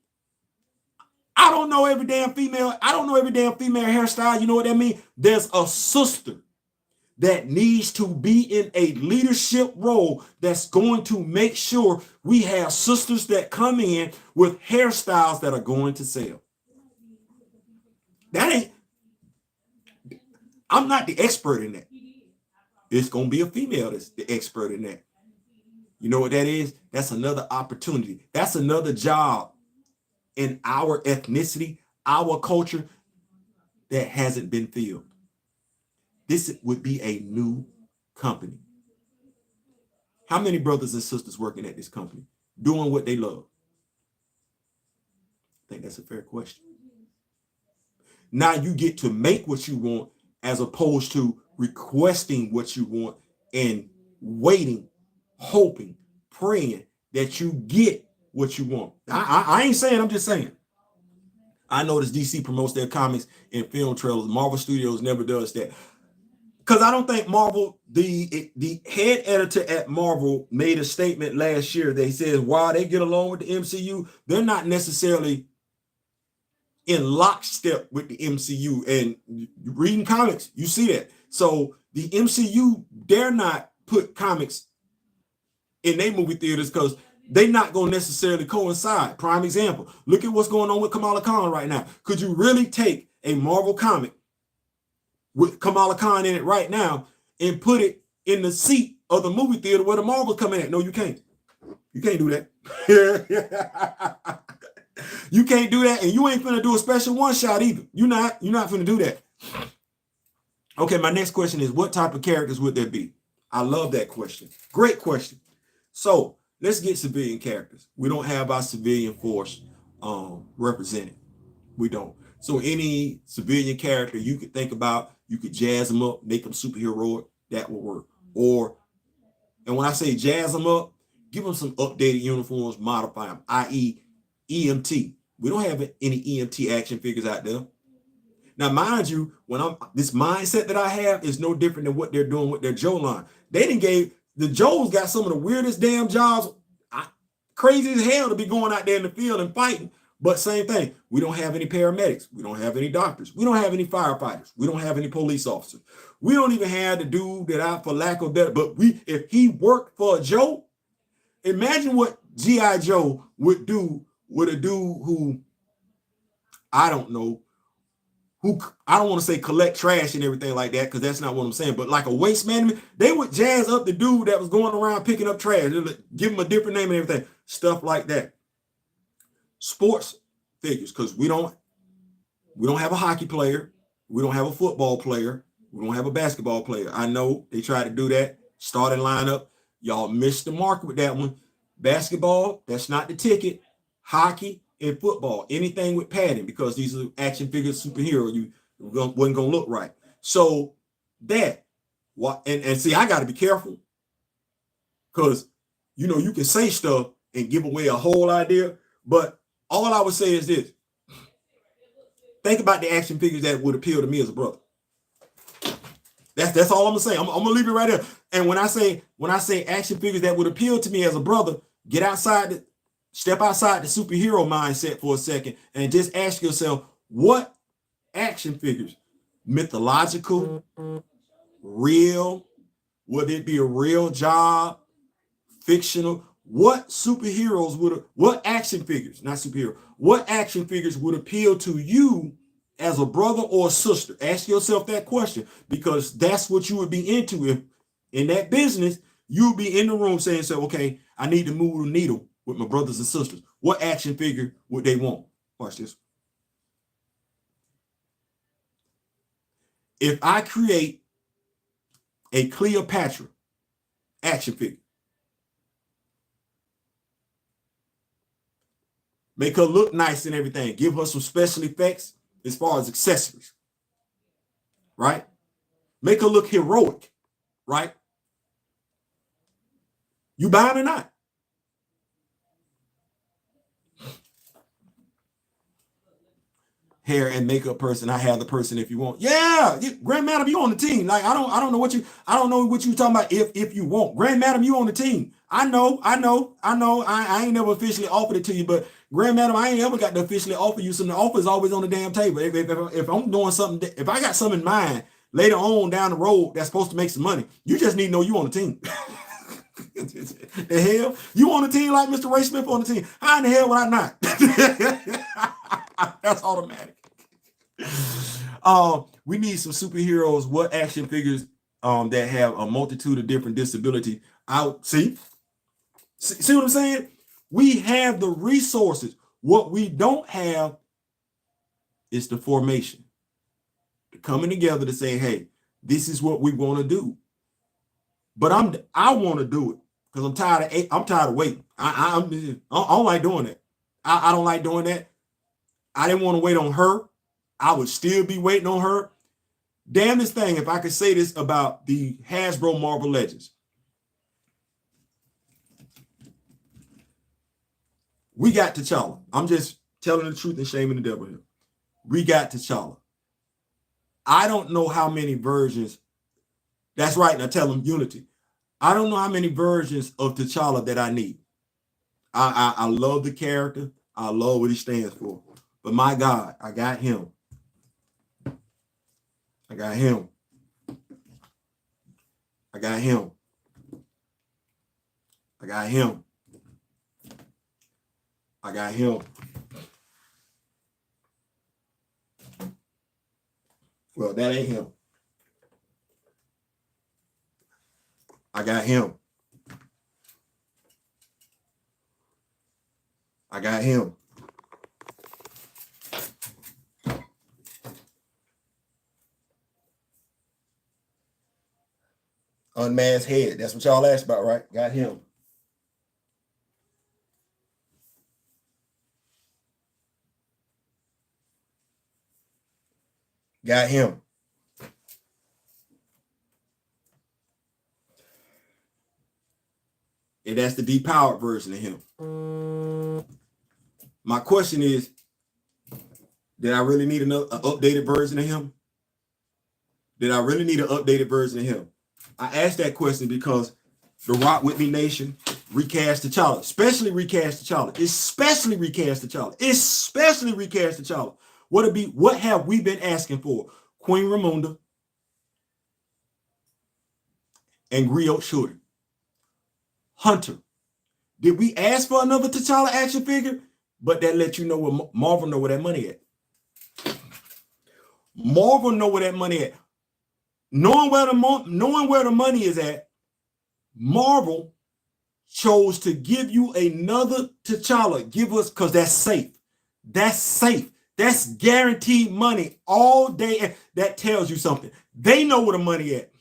I don't know every damn female hairstyle. You know what that means? There's a sister that needs to be in a leadership role that's going to make sure we have sisters that come in with hairstyles that are going to sell. I'm not the expert in that. It's going to be a female that's the expert in that. You know what that is? That's another opportunity. That's another job in our ethnicity, our culture that hasn't been filled. This would be a new company. How many brothers and sisters working at this company doing what they love? I think that's a fair question. Now you get to make what you want as opposed to requesting what you want and waiting, hoping, praying that you get what you want. I ain't saying, I'm just saying. I notice DC promotes their comics and film trailers. Marvel Studios never does that. Because I don't think Marvel, the head editor at Marvel made a statement last year. They said while they get along with the MCU, they're not necessarily in lockstep with the MCU. And reading comics, you see that. So the MCU dare not put comics in their movie theaters because they're not going to necessarily coincide. Prime example, look at what's going on with Kamala Khan right now. Could you really take a Marvel comic with Kamala Khan in it right now and put it in the seat of the movie theater where the Marvel's coming at? No, you can't. You can't do that. You can't do that, and you ain't finna do a special one shot either. You're not finna do that. Okay, my next question is, what type of characters would there be? I love that question. Great question. So let's get civilian characters. We don't have our civilian force represented. We don't. So any civilian character you could think about, you could jazz them up, make them superheroic, that will work. And when I say jazz them up, give them some updated uniforms, modify them, i.e. EMT. We don't have any EMT action figures out there. Now, mind you, this mindset that I have is no different than what they're doing with their Joe line. The Joes got some of the weirdest damn jobs, crazy as hell to be going out there in the field and fighting. But same thing, we don't have any paramedics. We don't have any doctors. We don't have any firefighters. We don't have any police officers. We don't even have the dude that I, for lack of better, but if he worked for a Joe, imagine what G.I. Joe would do with a dude who, I don't know, I don't want to say collect trash and everything like that, because that's not what I'm saying, but like a waste management, they would jazz up the dude that was going around picking up trash, give him a different name and everything, stuff like that. Sports figures, because we don't have a hockey player, we don't have a football player, we don't have a basketball player. I know they tried to do that, starting lineup. Y'all missed the mark with that one. Basketball, that's not the ticket. Hockey and football, anything with padding, because these are action figures, superhero, wasn't gonna look right. So that, and see, I got to be careful, because you can say stuff and give away a whole idea, but all I would say is this: think about the action figures that would appeal to me as a brother. That's all I'm gonna say. I'm gonna leave it right there. And when I say action figures that would appeal to me as a brother, step outside the superhero mindset for a second and just ask yourself, what action figures, mythological, real, would it be a real job, fictional? What action figures would appeal to you as a brother or a sister? Ask yourself that question, because that's what you would be into. If in that business, you'll be in the room saying, okay, I need to move the needle with my brothers and sisters. What action figure would they want? Watch this. If I create a Cleopatra action figure, make her look nice and everything, give her some special effects as far as accessories, right? Make her look heroic, right? You buying or not? Hair and makeup person, I have the person if you want. Yeah, Grand Madam, you on the team. Like I don't know what you talking about. If you want, Grand Madam, you on the team. I know. I ain't never officially offered it to you, but Grand Madam, I ain't ever got to officially offer you something. The offer is always on the damn table. If I'm doing something, if I got something in mind later on down the road that's supposed to make some money, you just need to know you on the team. The hell, you on the team like Mr. Ray Smith on the team? How in the hell would I not? That's automatic. We need some superheroes. What action figures that have a multitude of different disabilities? See what I'm saying? We have the resources. What we don't have is the formation, the coming together to say, hey, this is what we want to do. But I want to do it because I'm tired of waiting. I don't like doing that. I don't like doing that. I didn't want to wait on her. I would still be waiting on her. Damn this thing, if I could say this about the Hasbro Marvel Legends. We got T'Challa. I'm just telling the truth and shaming the devil here. We got T'Challa. I don't know how many versions. That's right. Now tell them Unity. I don't know how many versions of T'Challa that I need. I love the character. I love what he stands for. But my God, I got him. I got him. I got him. I got him. I got him. Well, that ain't him. I got him. I got him. Unmasked head. That's what y'all asked about, right? Got him. Got him. And that's the depowered version of him. My question is, did I really need an updated version of him? Did I really need an updated version of him? I asked that question because the Rock With Me Nation recast T'Challa, especially recast T'Challa, especially recast T'Challa, especially recast T'Challa. What have we been asking for? Queen Ramonda and Griot Shorty. Hunter. Did we ask for another T'Challa action figure? But that let you know where Marvel know where that money at. Marvel know where that money at. Knowing where the money is at, Marvel chose to give you another T'Challa. Give us, because that's safe. That's safe. That's guaranteed money all day. That tells you something. They know where the money at.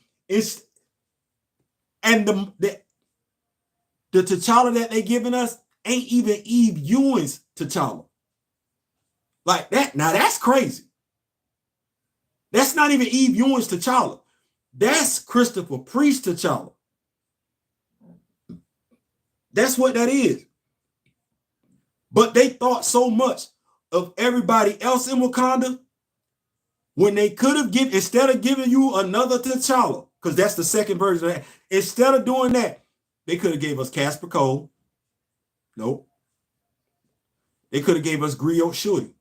And the T'Challa that they giving us ain't even Eve Ewing's T'Challa. Like that. Now that's crazy. That's not even Eve Ewing's T'Challa. That's Christopher Priest T'Challa. That's what that is. But they thought so much of everybody else in Wakanda when they could have given, instead of giving you another T'Challa, because that's the second version of that, instead of doing that, they could have gave us Casper Cole. Nope. They could have gave us Griot Shorty.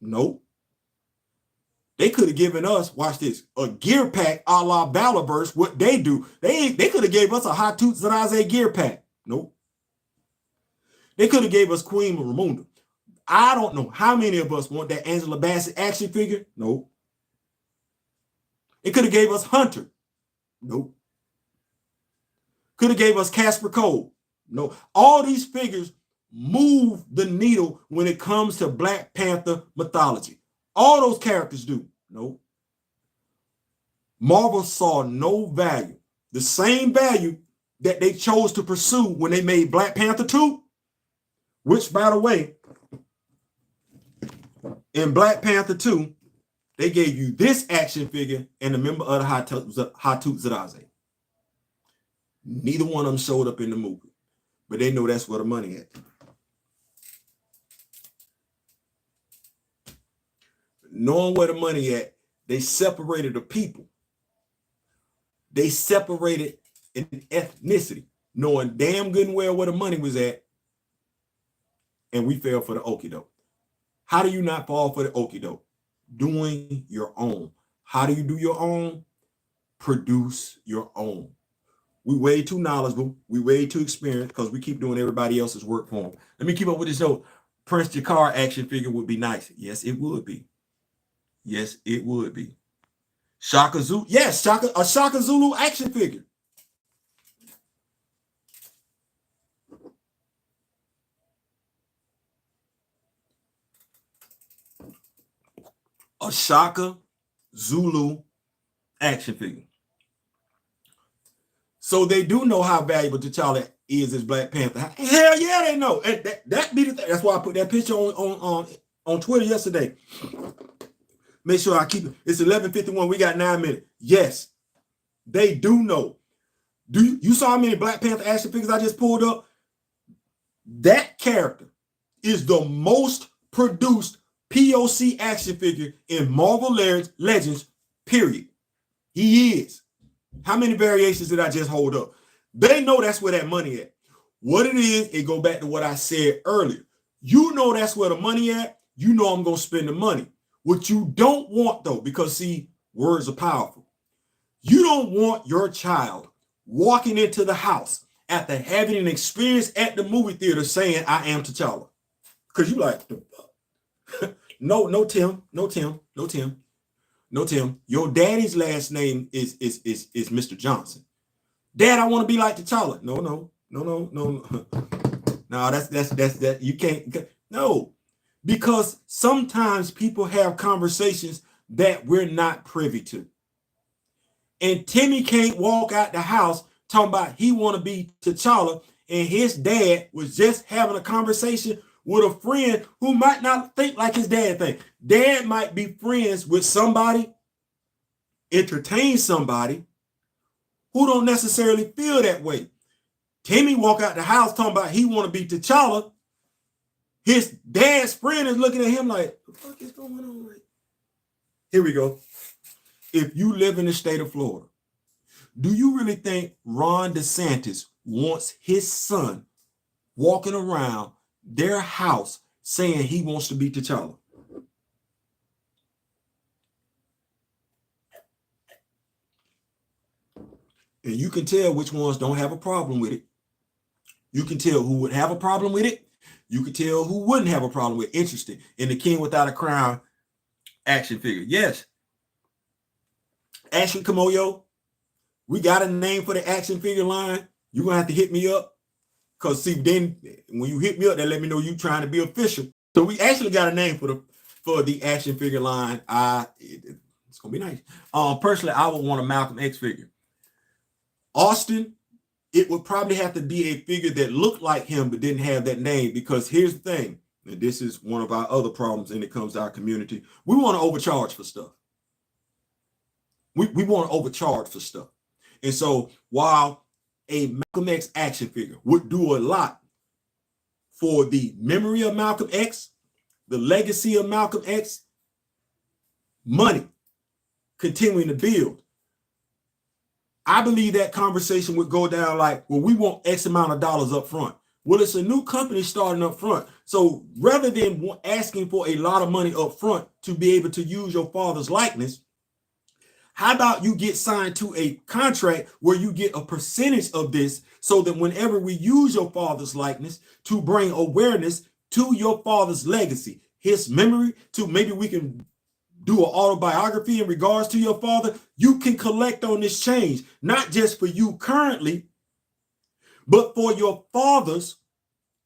Nope. They could have given us, watch this, a gear pack a la Valorverse. What they do, they could have gave us a Hatut Zaraze gear pack. Nope. They could have gave us Queen Ramonda. I don't know how many of us want that Angela Bassett action figure. Nope. It could have gave us Hunter. Nope. Could have gave us Casper Cole. No. All these figures move the needle when it comes to Black Panther mythology. All those characters do. Nope. Marvel saw no value. The same value that they chose to pursue when they made Black Panther 2, which, by the way, in Black Panther 2, they gave you this action figure and a member of the Hatut Zaraze. Neither one of them showed up in the movie, but they know that's where the money at. Knowing where the money at, they separated the people. They separated in ethnicity, knowing damn good and well where the money was at, and we fell for the okie doke. How do you not fall for the okie doke? Doing your own. How do you do your own? Produce your own. We way too knowledgeable. We way too experienced because we keep doing everybody else's work for them. Let me keep up with this. So Prince Jakar action figure would be nice. Yes, it would be. Yes, it would be. Shaka Zulu. Yes, a Shaka Zulu action figure. A Shaka Zulu action figure. So they do know how valuable T'Challa is as Black Panther. Hell yeah, they know. And that be the thing. That's why I put that picture on Twitter yesterday. Make sure I keep it. It's 11:51. We got 9 minutes. Yes, they do know. You saw how many Black Panther action figures I just pulled up? That character is the most produced POC action figure in Marvel Legends, period. He is. How many variations did I just hold up? They know that's where that money at. What it is, it go back to what I said earlier. You know that's where the money at. You know I'm going to spend the money. What you don't want, though, because, see, words are powerful. You don't want your child walking into the house after having an experience at the movie theater saying, I am T'Challa. Because you like, no, Tim. Your daddy's last name is Mr. Johnson. Dad, I want to be like T'Challa. No. No, that's you can't. No, because sometimes people have conversations that we're not privy to. And Timmy can't walk out the house talking about he want to be T'Challa, and his dad was just having a conversation with a friend who might not think like his dad think. Dad might be friends with somebody, entertain somebody who don't necessarily feel that way. Timmy walk out the house talking about he want to be T'Challa. His dad's friend is looking at him like, what the fuck is going on? Here we go. If you live in the state of Florida, do you really think Ron DeSantis wants his son walking around their house saying he wants to be T'Challa? And you can tell which ones don't have a problem with it. You can tell who would have a problem with it. You can tell who wouldn't have a problem with it. Interesting. In the King Without a Crown action figure. Yes. Ashley Kamoyo, we got a name for the action figure line. You're going to have to hit me up. Because, see, then when you hit me up, that let me know you trying to be official. So we actually got a name for the action figure line. It's going to be nice. Personally, I would want a Malcolm X figure. Austin, it would probably have to be a figure that looked like him but didn't have that name, because here's the thing, and this is one of our other problems when it comes to our community. We want to overcharge for stuff. We want to overcharge for stuff. And so while a Malcolm X action figure would do a lot for the memory of Malcolm X, the legacy of Malcolm X, money continuing to build, I believe that conversation would go down like, well, we want X amount of dollars up front. Well, it's a new company starting up front. So rather than asking for a lot of money up front to be able to use your father's likeness, how about you get signed to a contract where you get a percentage of this, so that whenever we use your father's likeness to bring awareness to your father's legacy, his memory, to maybe we can do an autobiography in regards to your father, you can collect on this change, not just for you currently, but for your father's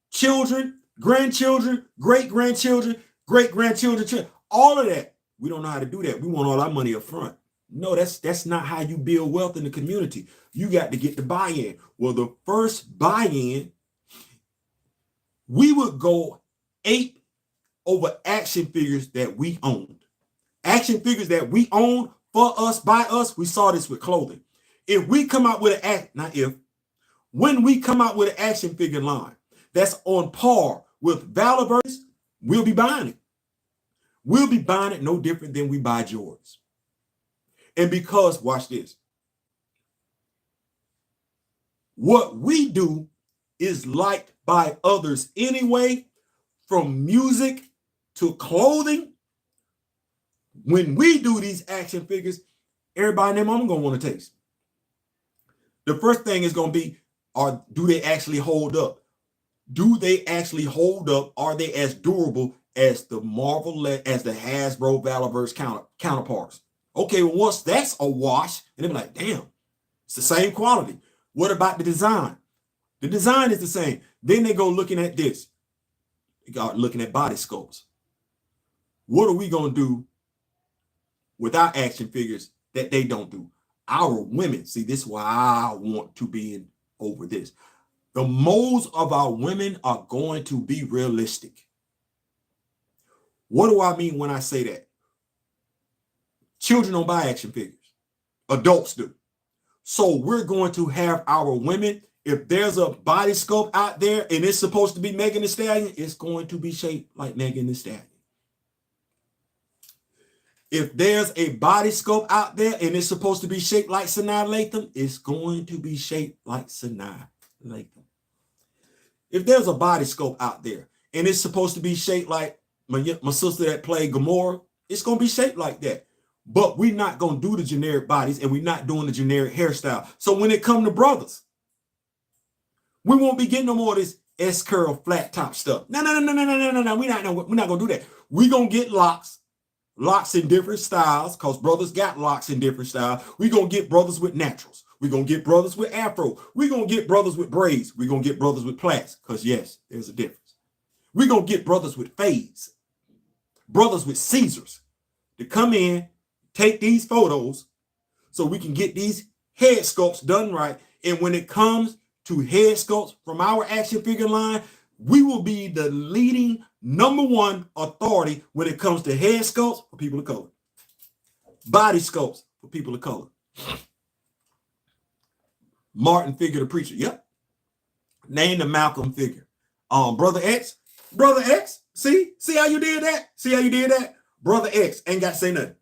children, grandchildren, great-grandchildren, great-grandchildren, all of that. We don't know how to do that. We want all our money up front. No, that's not how you build wealth in the community. You got to get the buy-in. Well, the first buy-in, we would go ape over action figures that we owned. Action figures that we own for us, by us. We saw this with clothing. If we come out with when we come out with an action figure line that's on par with Valorverse, we'll be buying it. We'll be buying it no different than we buy Jordans. And because, watch this, what we do is liked by others anyway, from music to clothing. When we do these action figures, everybody and their mama gonna want to taste. The first thing is gonna be, do they actually hold up? Do they actually hold up? Are they as durable as the Marvel, as the Hasbro Valorverse counterparts? Okay, well, once that's a wash, and they're like, damn, it's the same quality. What about the design? The design is the same. Then they go looking at this. They got looking at body sculpts. What are we gonna do with our action figures that they don't do? our women, see, this is why I want to be in over this. The molds of our women are going to be realistic. What do I mean when I say that? Children don't buy action figures. Adults do. So we're going to have our women, if there's a body sculpt out there and it's supposed to be Megan Thee Stallion, it's going to be shaped like Megan Thee Stallion. If there's a body sculpt out there and it's supposed to be shaped like Sanaa Lathan, it's going to be shaped like Sanaa Lathan. If there's a body sculpt out there and it's supposed to be shaped like my sister that played Gamora, it's going to be shaped like that. But we're not going to do the generic bodies and we're not doing the generic hairstyle. So when it comes to brothers, we won't be getting no more of this S-curl flat top stuff. No. We're not going to do that. We're going to get locks in different styles because brothers got locks in different styles. We're going to get brothers with naturals. We're going to get brothers with afro. We're going to get brothers with braids. We're going to get brothers with plaits because, yes, there's a difference. We're going to get brothers with fades, brothers with Caesars to come in, take these photos so we can get these head sculpts done right. And when it comes to head sculpts from our action figure line, we will be the leading #1 authority when it comes to head sculpts for people of color, body sculpts for people of color. Martin figure, the preacher. Yep. Name the Malcolm figure. Brother X. See how you did that? See how you did that? Brother X ain't got to say nothing.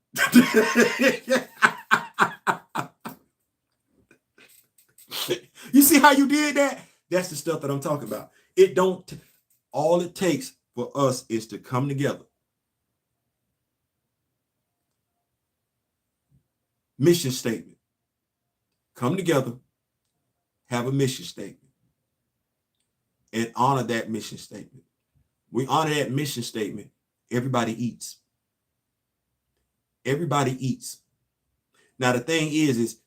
You see how you did that? That's the stuff that I'm talking about. All it takes for us is to come together. Mission statement. Come together, have a mission statement, and honor that mission statement. We honor that mission statement. Everybody eats. Everybody eats. Now, the thing is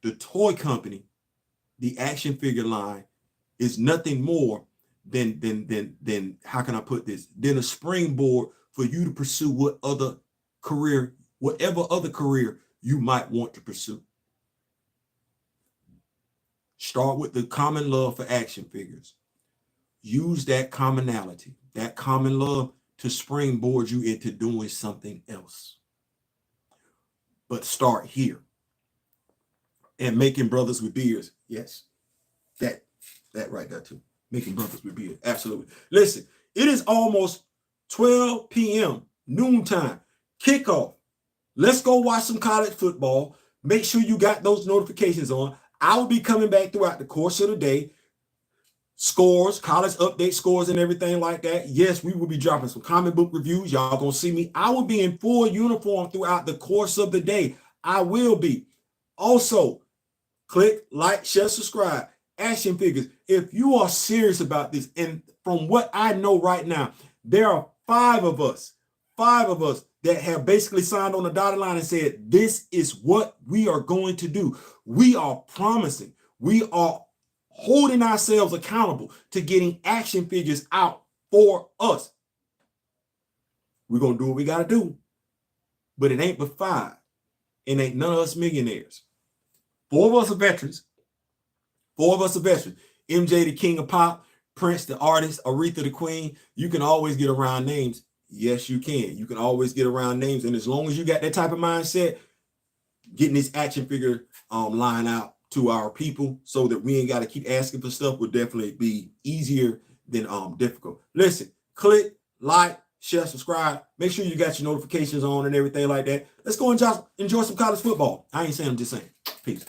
the toy company, the action figure line, is nothing more than how can I put this? Than a springboard for you to pursue whatever other career you might want to pursue. Start with the common love for action figures. Use that commonality, that common love to springboard you into doing something else. But start here. And making brothers with beards. Yes. That right there too. Making brothers with beards. Absolutely. Listen, it is almost 12 p.m. noontime. Kickoff. Let's go watch some college football. Make sure you got those notifications on. I will be coming back throughout the course of the day. Scores, college update scores and everything like that. Yes, we will be dropping some comic book reviews. Y'all gonna see me. I will be in full uniform throughout the course of the day. I will be. Also, click, like, share, subscribe. Action figures. If you are serious about this, and from what I know right now, there are five of us that have basically signed on the dotted line and said, this is what we are going to do. We are promising. We are holding ourselves accountable to getting action figures out for us. We're going to do what we got to do. But it ain't but 5. It ain't none of us millionaires. 4 of us are veterans. 4 of us are veterans. MJ, the king of pop. Prince, the artist. Aretha, the queen. You can always get around names. Yes, you can. You can always get around names. And as long as you got that type of mindset, getting this action figure line out to our people so that we ain't got to keep asking for stuff would definitely be easier than difficult. Listen, click, like, share, subscribe. Make sure you got your notifications on and everything like that. Let's go and enjoy some college football. I ain't saying, I'm just saying. Peace.